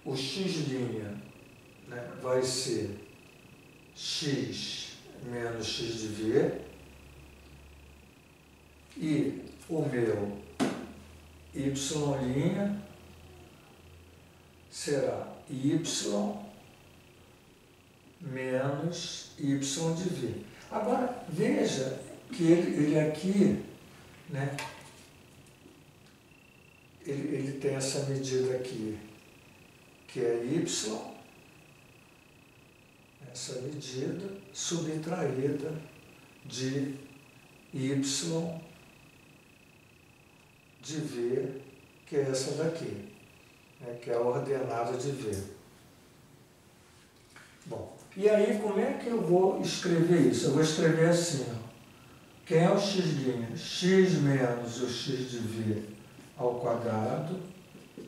o x', né, vai ser x menos x de V, e o meu y' será y menos y de V. Agora, veja que ele aqui, né, ele tem essa medida aqui, que é y, essa medida subtraída de y de V, que é essa daqui, né, que é a ordenada de V. Bom, e aí como é que eu vou escrever isso? Eu vou escrever assim, ó. Quem é o x'? X menos o x de V ao quadrado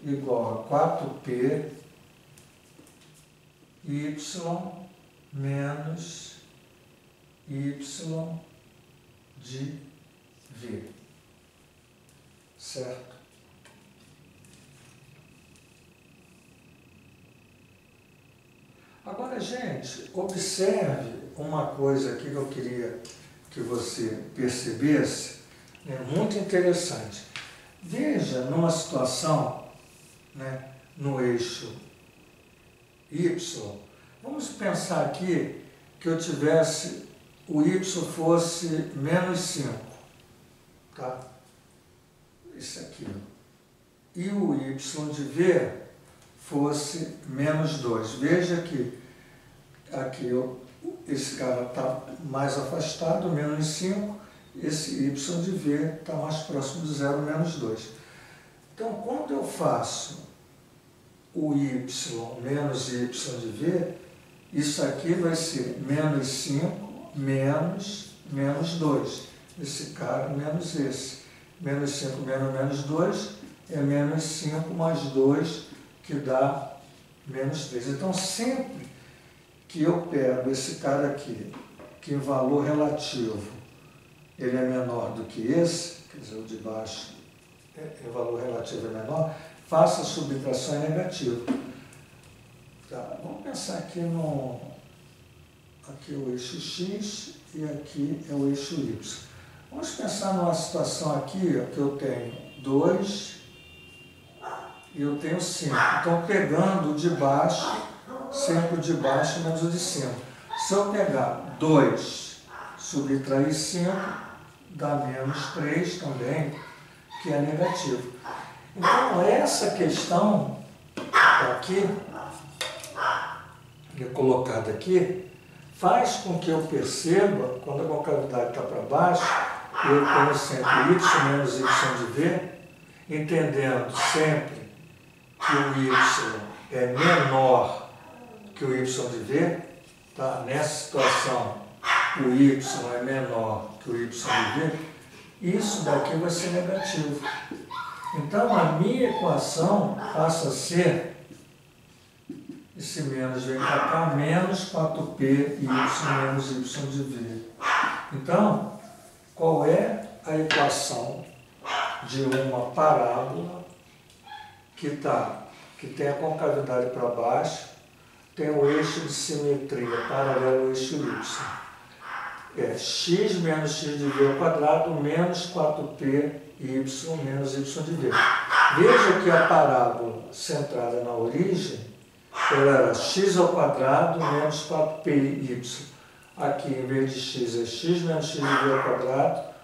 igual a 4p y menos y de V. Certo? Agora, gente, observe uma coisa aqui que eu queria que você percebesse, né, muito interessante. Veja, numa situação, né, no eixo Y, vamos pensar aqui que eu tivesse, o Y fosse menos 5, tá? Isso aqui, ó. E o Y de V fosse menos 2. Veja que aqui esse cara está mais afastado, menos 5, esse y de v está mais próximo de 0, menos 2. Então, quando eu faço o y menos y de v, isso aqui vai ser menos 5 menos 2. Esse cara menos esse. Menos 5 menos 2 é menos 5 mais 2, que dá menos 3. Então, sempre que eu pego esse cara aqui, que em valor relativo ele é menor do que esse, quer dizer, o de baixo em valor relativo é menor, faça a subtração em negativo. Tá, vamos pensar aqui aqui é o eixo x e aqui é o eixo y. Vamos pensar numa situação aqui, ó, que eu tenho 2 e eu tenho 5. Então, pegando o de baixo, sempre o de baixo menos o de cima. Se eu pegar 2, subtrair 5, dá menos 3 também, que é negativo. Então, essa questão aqui, que é colocada aqui, faz com que eu perceba, quando a concavidade está para baixo, eu tenho sempre y menos y de v, entendendo sempre que o y é menor que o y de v, tá? Nessa situação, o y é menor que o y de v, isso daqui vai ser negativo. Então, a minha equação passa a ser, esse menos vem para cá, menos 4p y menos y de v. Então, qual é a equação de uma parábola que tem a concavidade para baixo, tem o eixo de simetria paralelo ao eixo y? É x menos x de v ao quadrado menos 4p y menos y de v. Veja que a parábola centrada na origem, ela era x ao quadrado menos 4πy. Aqui, em vez de x, é x menos x de v ao quadrado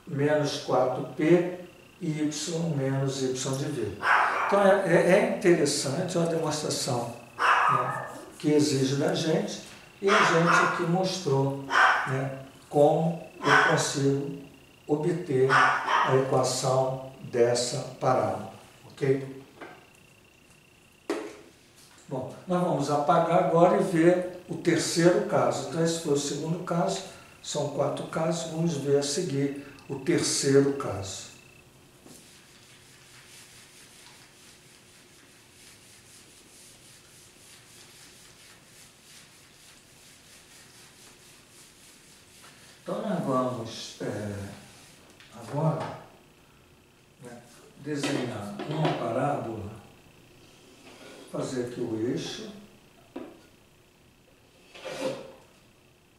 menos 4πy menos y de v. Então, é interessante, é uma demonstração, né, que exige da gente, e a gente aqui mostrou, né, como eu consigo obter a equação dessa parábola. Ok? Bom, nós vamos apagar agora e ver o terceiro caso. Então, esse foi o segundo caso, são 4 casos, vamos ver a seguir o terceiro caso. Então, nós vamos agora, né, desenhar uma parábola, fazer aqui o eixo,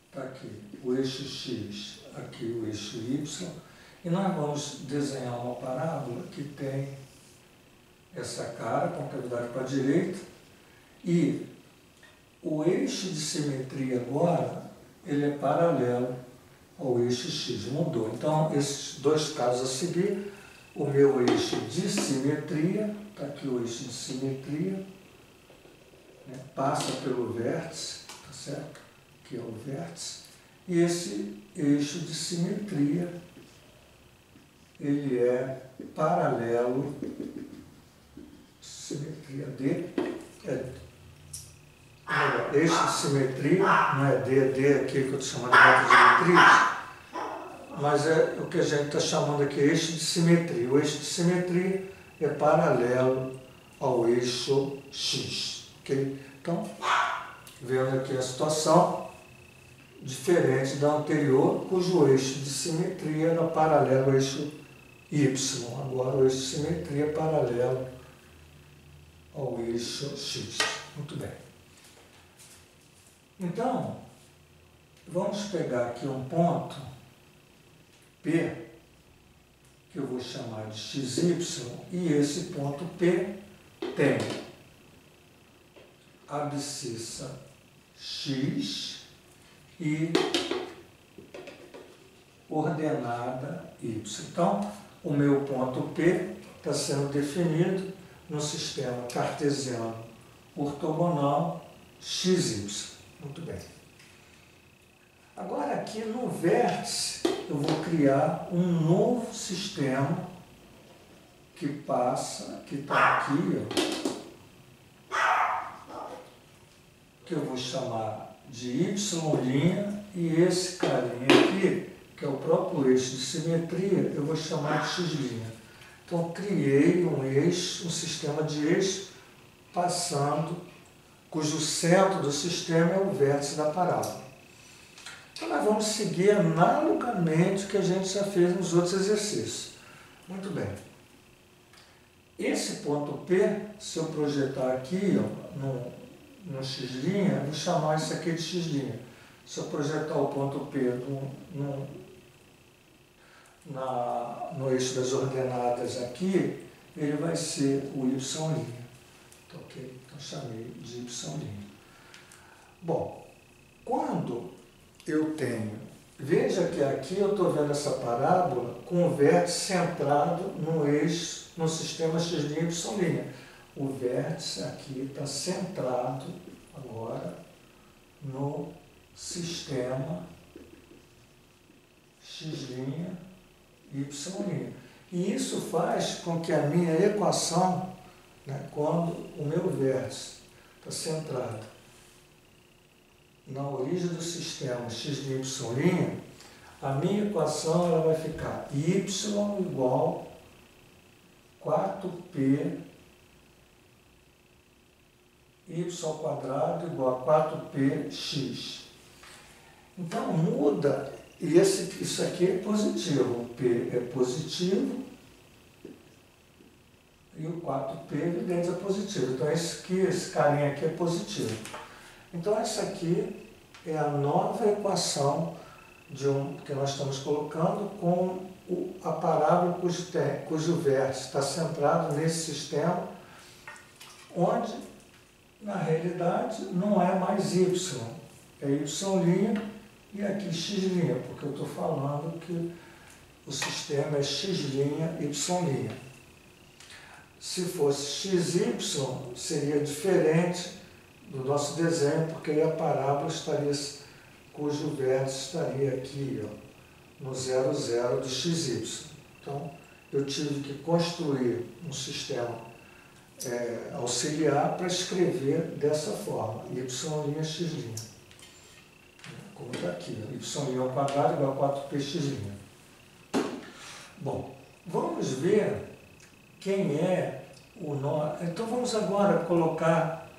está aqui o eixo x, aqui o eixo y, e nós vamos desenhar uma parábola que tem essa cara, concavidade para a direita, e o eixo de simetria agora, ele é paralelo ao eixo x, mudou. Então, esses dois casos a seguir, o meu eixo de simetria, está aqui o eixo de simetria, né, passa pelo vértice, tá certo? Que é o vértice, e esse eixo de simetria, ele é paralelo, simetria D, eixo de simetria, não é D, D aqui que eu estou chamando de reta de diretriz, mas é o que a gente está chamando aqui eixo de simetria. O eixo de simetria é paralelo ao eixo X. Okay? Então, vendo aqui a situação diferente da anterior, cujo eixo de simetria era paralelo ao eixo Y. Agora o eixo de simetria é paralelo ao eixo X. Muito bem. Então, vamos pegar aqui um ponto P, que eu vou chamar de XY, e esse ponto P tem abscissa X e ordenada Y. Então, o meu ponto P está sendo definido no sistema cartesiano ortogonal XY. Muito bem. Agora aqui no vértice eu vou criar um novo sistema que passa, que está aqui, ó, que eu vou chamar de Y', e esse carinha aqui, que é o próprio eixo de simetria, eu vou chamar de X'. Então criei um eixo, um sistema de eixo passando, cujo centro do sistema é o vértice da parábola. Então nós vamos seguir analogamente o que a gente já fez nos outros exercícios. Muito bem. Esse ponto P, se eu projetar aqui, ó, no X', eu vou chamar isso aqui de X'. Se eu projetar o ponto P no eixo das ordenadas aqui, ele vai ser o Y'. Então, ok? Então chamei de Y'. Bom, quando eu tenho... Veja que aqui eu estou vendo essa parábola com o vértice centrado no eixo, no sistema X', Y'. O vértice aqui está centrado agora no sistema X', Y'. E isso faz com que a minha equação, né, quando o meu vértice está centrado na origem do sistema X', Y', a minha equação ela vai ficar y igual 4p y² igual a 4px. Então muda, e isso aqui é positivo, o p é positivo e o 4p evidente é positivo. Então esse carinha aqui é positivo. Então essa aqui é a nova equação que nós estamos colocando com a parábola cujo vértice está centrado nesse sistema, onde na realidade não é mais y, é y' e aqui x', porque eu estou falando que o sistema é x', y'. Se fosse xy, seria diferente do nosso desenho, porque aí a parábola estaria, cujo vértice estaria aqui, ó, no 0, 0 do xy. Então, eu tive que construir um sistema auxiliar para escrever dessa forma, y', x'. Como está aqui, y' ao quadrado igual a 4px'. Bom, vamos ver quem é o nó. Então vamos agora colocar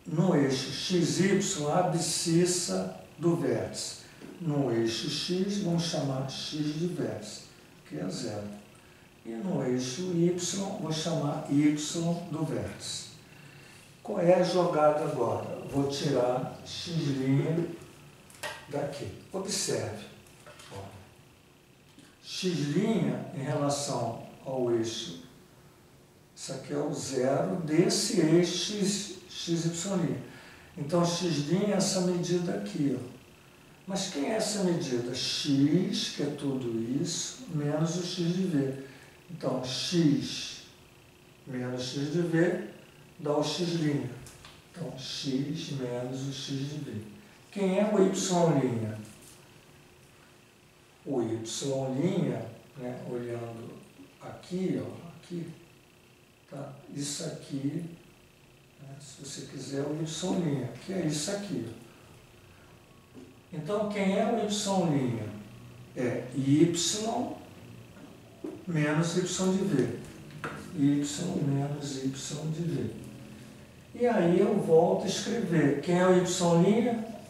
no eixo XY a abscissa do vértice. No eixo X vamos chamar x de vértice, que é 0. E no eixo Y vou chamar y do vértice. Qual é a jogada agora? Vou tirar x' daqui. Observe. X' em relação ao eixo, isso aqui é o 0 desse eixo XY'. Então, x' é essa medida aqui. Ó. Mas quem é essa medida? X, que é tudo isso, menos o x de v. Então, x menos x de v dá o x'. Então, x menos o x de v. Quem é o y'? O y', né, olhando aqui, ó, aqui, tá? Isso aqui, né, se você quiser, o y', que é isso aqui. Ó. Então, quem é o y'? É y menos y de v. Y menos y de v. E aí eu volto a escrever. Quem é o y'?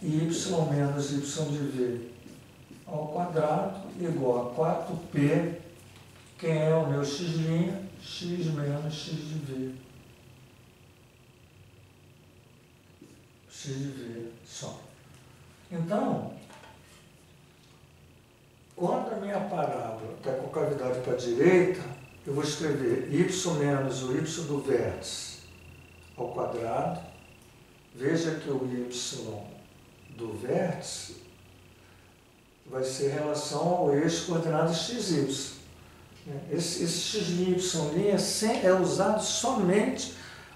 Y menos y de v ao quadrado igual a 4p. Quem é o meu x'? X menos x de v. X de v só. Então, quando a minha parábola está com a cavidade para a direita, eu vou escrever y menos o y do vértice ao quadrado. Veja que o y do vértice vai ser em relação ao eixo coordenado xy. Esse x'y é usado somente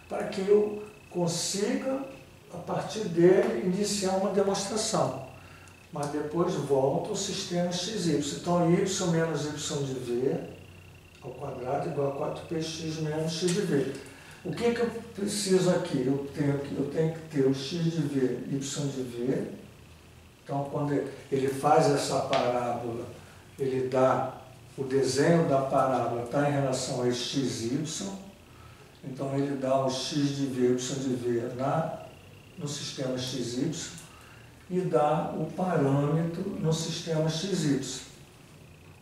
para que eu consiga, a partir dele, iniciar uma demonstração. Mas depois volta ao sistema XY. Então, y menos y de v ao quadrado igual a 4px menos x de v. O que eu preciso aqui? Eu tenho que ter o x de v, y de v. Então, quando ele faz essa parábola, ele dá o desenho da parábola, está em relação a esse xy. Então, ele dá o x de v, y de v no sistema xy e dá o parâmetro no sistema xy,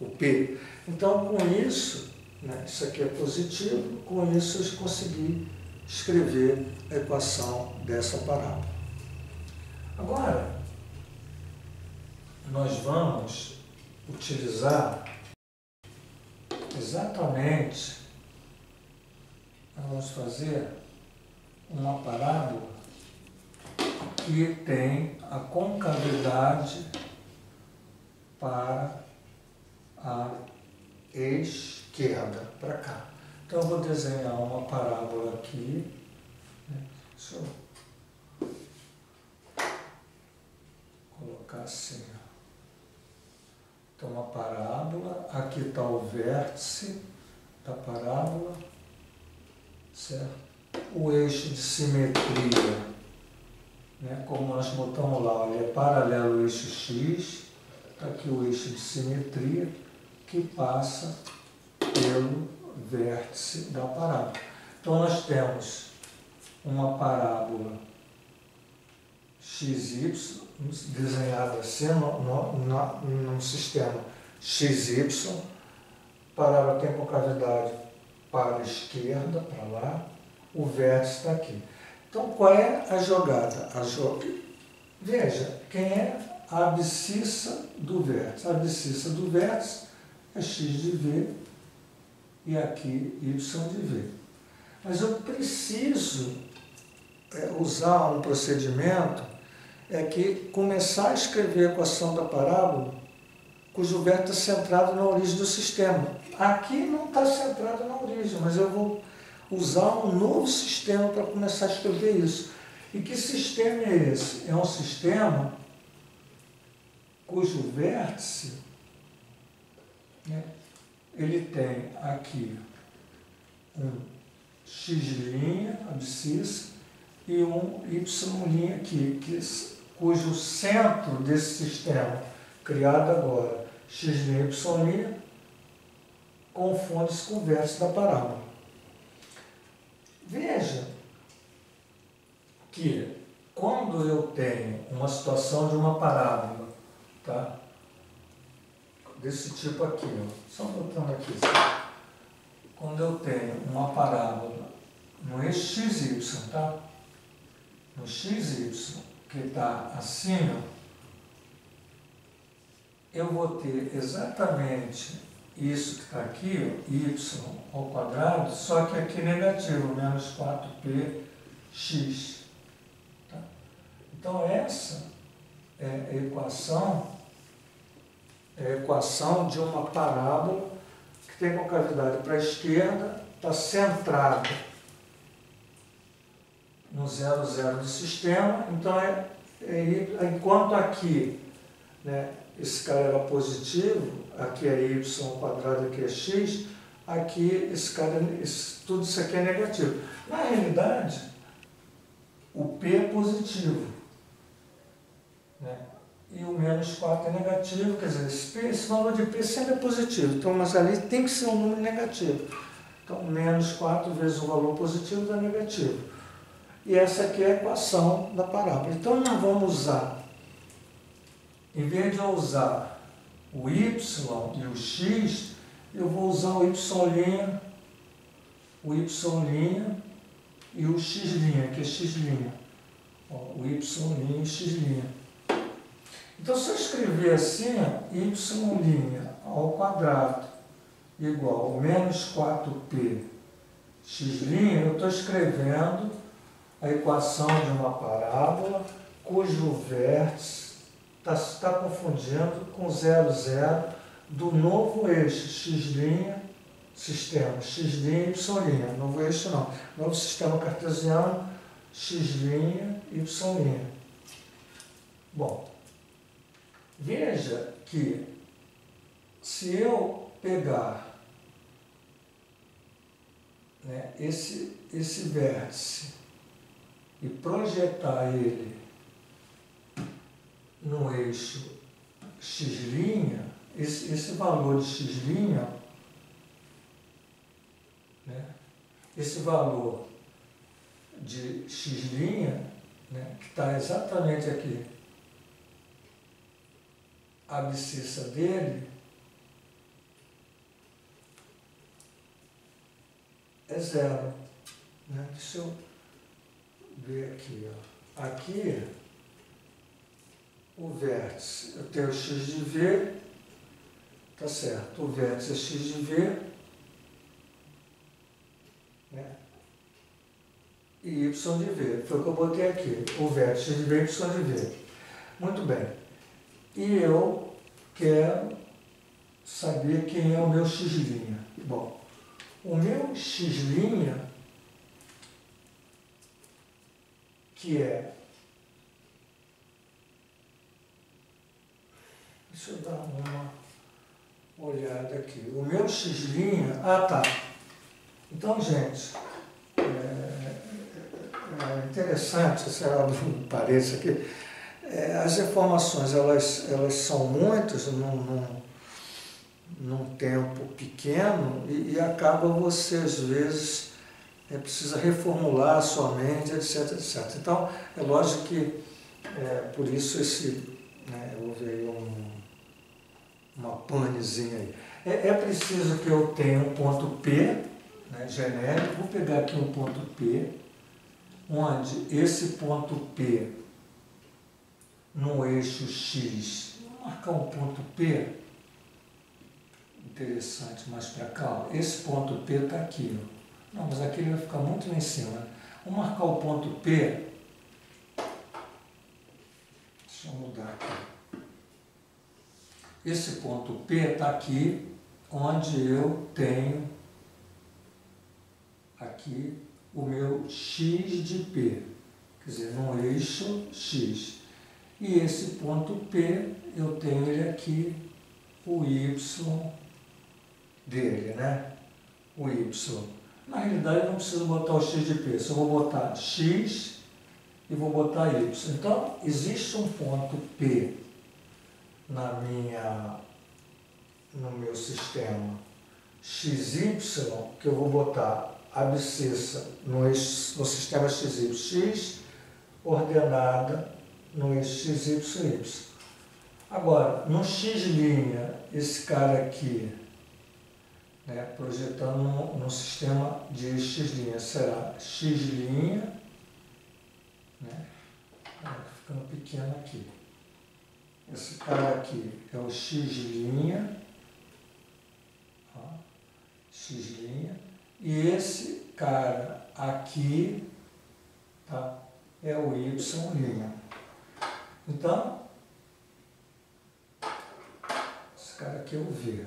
o p. Então, com isso, né, isso aqui é positivo, com isso eu consegui escrever a equação dessa parábola. Agora, nós vamos utilizar exatamente, vamos fazer uma parábola que tem a concavidade para a esquerda, para cá. Então eu vou desenhar uma parábola aqui, né? Deixa eu colocar assim. Então uma parábola, aqui está o vértice da parábola, certo? O eixo de simetria, né? Como nós botamos lá, ele é paralelo ao eixo X, está aqui o eixo de simetria, que passa pelo vértice da parábola. Então nós temos uma parábola XY, desenhada assim no sistema XY, parábola tem concavidade para a esquerda, para lá, o vértice está aqui. Então qual é a jogada? Veja, quem é a abscissa do vértice? A abscissa do vértice é x de v e aqui y de v. Mas eu preciso usar um procedimento que começar a escrever a equação da parábola cujo vértice está centrado na origem do sistema. Aqui não está centrado na origem, mas eu vou usar um novo sistema para começar a escrever isso. E que sistema é esse? É um sistema cujo vértice, né, ele tem aqui um x', abscissa, e um y' aqui, cujo centro desse sistema, criado agora, x', y', confunde-se com o vértice da parábola. Veja que quando eu tenho uma situação de uma parábola, tá? Desse tipo aqui, ó. Só botando aqui, sabe? Quando eu tenho uma parábola no eixo XY, tá? No XY, que está assim, ó, eu vou ter exatamente isso que está aqui, ó, y ao quadrado, só que aqui negativo, menos 4px. Tá? Então, essa é a equação de uma parábola que tem concavidade para a esquerda, está centrada no 0, 0 do sistema. Então, enquanto aqui, né, esse cara era positivo, aqui é y ao quadrado, aqui é x, aqui tudo isso aqui é negativo. Na realidade, o p é positivo, né? E o menos 4 é negativo, quer dizer, esse valor de p sempre é positivo, então, mas ali tem que ser um número negativo. Então, menos 4 vezes o valor positivo dá negativo. E essa aqui é a equação da parábola. Então, nós vamos usar, em vez de eu usar o y e o x, eu vou usar o y', e o x', que é x'. Ó, o y' e x'. Então, se eu escrever assim, y' ao quadrado igual a menos 4p x', eu estou escrevendo a equação de uma parábola cujo vértice está confundindo com 0, 0 do novo eixo x', sistema x', y', novo eixo não, novo sistema cartesiano x', y'. Bom, veja que se eu pegar, né, esse vértice e projetar ele no eixo x', esse valor de x', né, esse valor de x', né, que está exatamente aqui, a abscissa dele é zero. Né? Deixa eu ver aqui. Ó. Aqui, o vértice, eu tenho x de v, tá certo, o vértice é x de v, né? E y de v, foi o que eu botei aqui, o vértice de v e y de v. Muito bem. E eu quero saber quem é o meu x'. Bom, o meu x', que é... Deixa eu dar uma olhada aqui. O meu x'... Ah, tá. Então, gente, é interessante, se eu abrir um parênteses aqui, as informações, elas são muitas num tempo pequeno e acaba você, às vezes, precisa reformular a sua mente, etc, etc. Então, é lógico que, por isso, houve aí uma panezinha aí. É preciso que eu tenha um ponto P, né, genérico. Vou pegar aqui um ponto P, onde esse ponto P, no eixo X, vou marcar um ponto P, interessante, mais para cá, ó. Esse ponto P está aqui, ó. Não, mas aqui ele vai ficar muito lá em cima. Vou marcar o ponto P, deixa eu mudar aqui. Esse ponto P está aqui, onde eu tenho aqui o meu x de P, quer dizer, no eixo X. E esse ponto P, eu tenho ele aqui, o y dele, né? O y. Na realidade, eu não preciso botar o x de P, só vou botar x e vou botar y. Então, existe um ponto P no meu sistema XY, que eu vou botar abscissa no sistema XY, x ordenada no eixo XYY. Agora, no x', esse cara aqui, né, projetando no sistema de eixo x', será x', né, ficando pequeno aqui. Esse cara aqui é o x', ó, x', e esse cara aqui, tá, é o y'. Então, esse cara aqui é o v.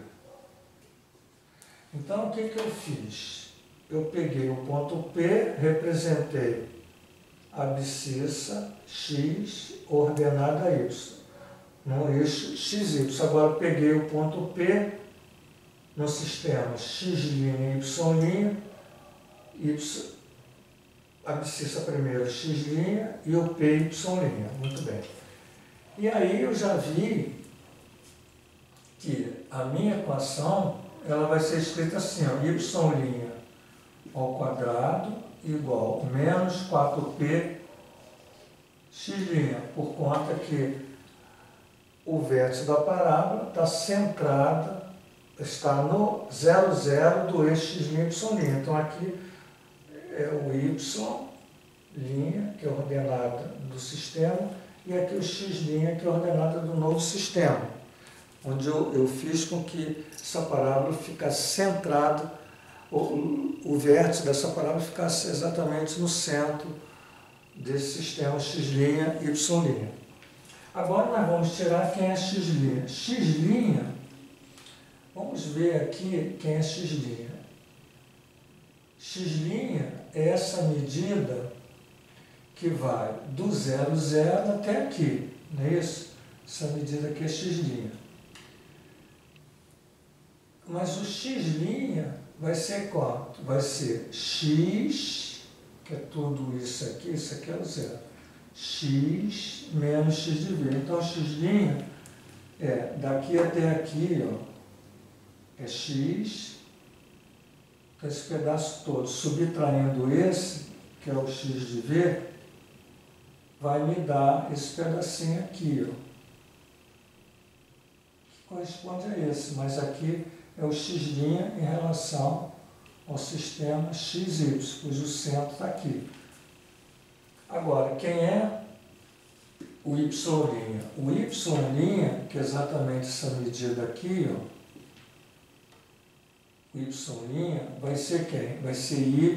Então, o que eu fiz? Eu peguei o ponto P, representei a abscissa x ordenada a y, no eixo xy. Agora, peguei o ponto P no sistema x', y', abscissa primeiro x' e o p, y'. Muito bem. E aí eu já vi que a minha equação ela vai ser escrita assim, ó, y' ao quadrado igual menos 4p x', por conta que o vértice da parábola está centrado, está no 0, 0 do eixo x', y'. Então aqui é o y', que é ordenada do sistema, e aqui o x', que é ordenada do novo sistema, onde eu fiz com que essa parábola ficasse centrada, o vértice dessa parábola ficasse exatamente no centro desse sistema x', y'. Agora nós vamos tirar quem é x'. X', vamos ver aqui quem é x'. X' é essa medida que vai do 0, 0 até aqui, não é isso? Essa medida aqui é x'. Mas o x' vai ser quanto? Vai ser x, que é tudo isso aqui é o 0. X menos x de v. Então, x' é daqui até aqui, ó, é x, esse pedaço todo, subtraindo esse, que é o x de v, vai me dar esse pedacinho aqui, ó, que corresponde a esse, mas aqui é o x' em relação ao sistema xy, cujo centro está aqui. Agora, quem é o y'? O y', que é exatamente essa medida aqui, ó, o y' vai ser quem? Vai ser y,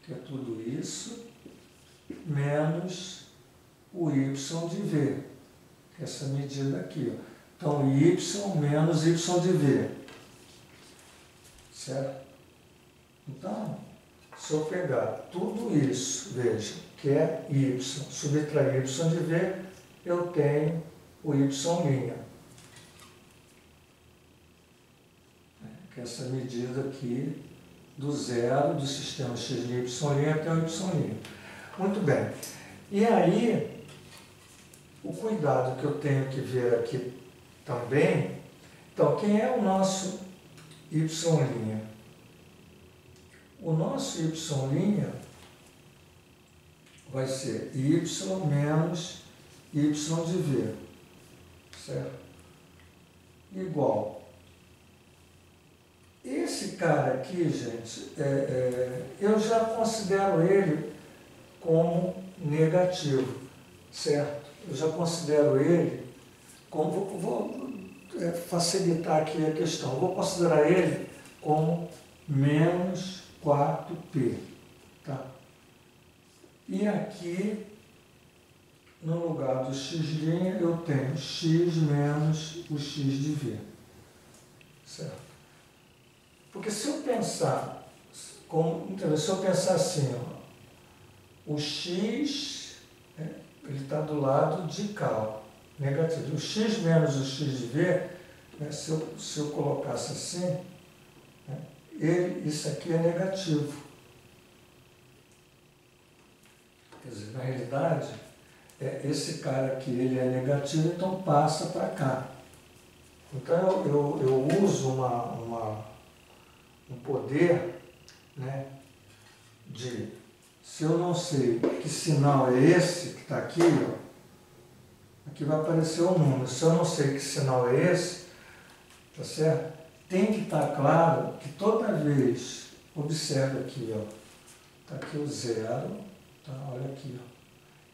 que é tudo isso, menos o y de v, que é essa medida aqui, ó. Então, y menos y de v. Certo? Então, se eu pegar tudo isso, veja, que é y, subtrair y de v, eu tenho o y'. Que é essa medida aqui do 0 do sistema x' y' até o y'. Muito bem. E aí, o cuidado que eu tenho que ver aqui também, então, quem é o nosso y'? O nosso y' vai ser y menos y de v, certo? Igual. Esse cara aqui, gente, eu já considero ele como negativo, certo? Eu já considero ele como, vou facilitar aqui a questão, vou considerar ele como menos 4p, tá? E aqui, no lugar do x', eu tenho x menos o x de v, certo? Porque se eu pensar, se eu pensar assim, ó, o x, ele está do lado de cá, ó, negativo. O x menos o x de v, se eu colocasse assim, isso aqui é negativo. Quer dizer, na realidade, esse cara aqui ele é negativo, então passa para cá. Então eu uso um poder, né, de, se eu não sei que sinal é esse que está aqui, ó, aqui vai aparecer o número. Se eu não sei que sinal é esse, tá certo? Tem que estar claro que toda vez, observe aqui, ó, está aqui o 0, tá? Olha aqui, ó.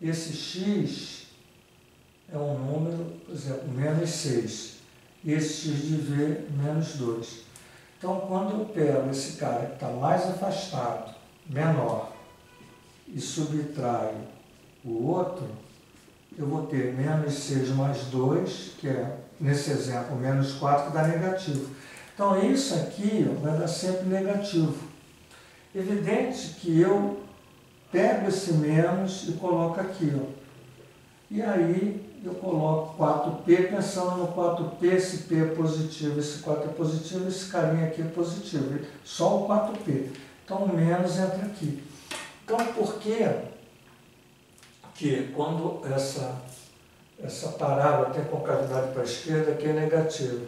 Esse x é um número, por exemplo, menos 6. E esse x de v, menos 2. Então, quando eu pego esse cara que está mais afastado, menor, e subtraio o outro, eu vou ter menos 6 mais 2, que é, nesse exemplo, menos 4, que dá negativo. Então, isso aqui, ó, vai dar sempre negativo. Evidente que eu pego esse menos e coloco aqui, ó. E aí, eu coloco 4p, pensando no 4p, esse p é positivo, esse 4 é positivo, esse carinha aqui é positivo, só o 4p. Então, o menos entra aqui. Então, por que quando essa parábola tem concavidade para a esquerda, aqui é negativo?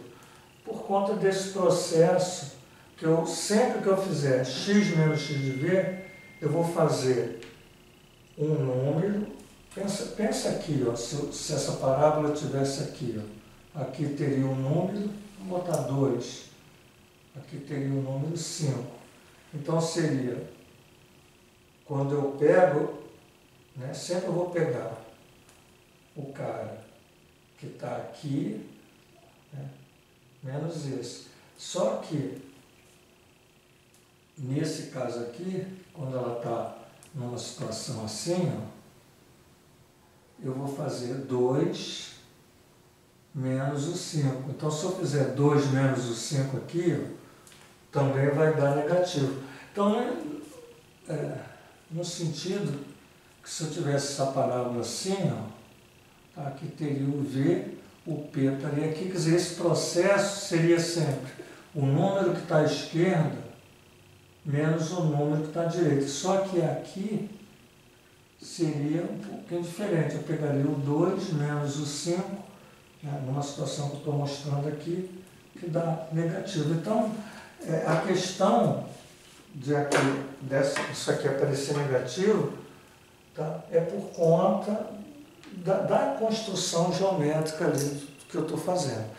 Por conta desse processo, que eu, sempre que eu fizer x menos x de v, eu vou fazer um número. Pensa aqui, ó, se essa parábola tivesse aqui, ó, aqui teria um número, vou botar 2, aqui teria o número 5. Então seria, quando eu pego, né, sempre eu vou pegar o cara que está aqui, né, menos esse. Só que, nesse caso aqui, quando ela está numa situação assim, ó, eu vou fazer 2 menos o 5. Então, se eu fizer 2 menos o 5 aqui, ó, também vai dar negativo. Então, no sentido que se eu tivesse essa parábola assim, ó, aqui teria o V, o P estaria aqui, quer dizer, esse processo seria sempre o número que está à esquerda menos o número que está à direita. Só que aqui seria um pouquinho diferente. Eu pegaria o 2 menos o 5, né, numa situação que eu estou mostrando aqui, que dá negativo. Então, a questão de isso aqui aparecer negativo, tá, é por conta da construção geométrica ali que eu estou fazendo.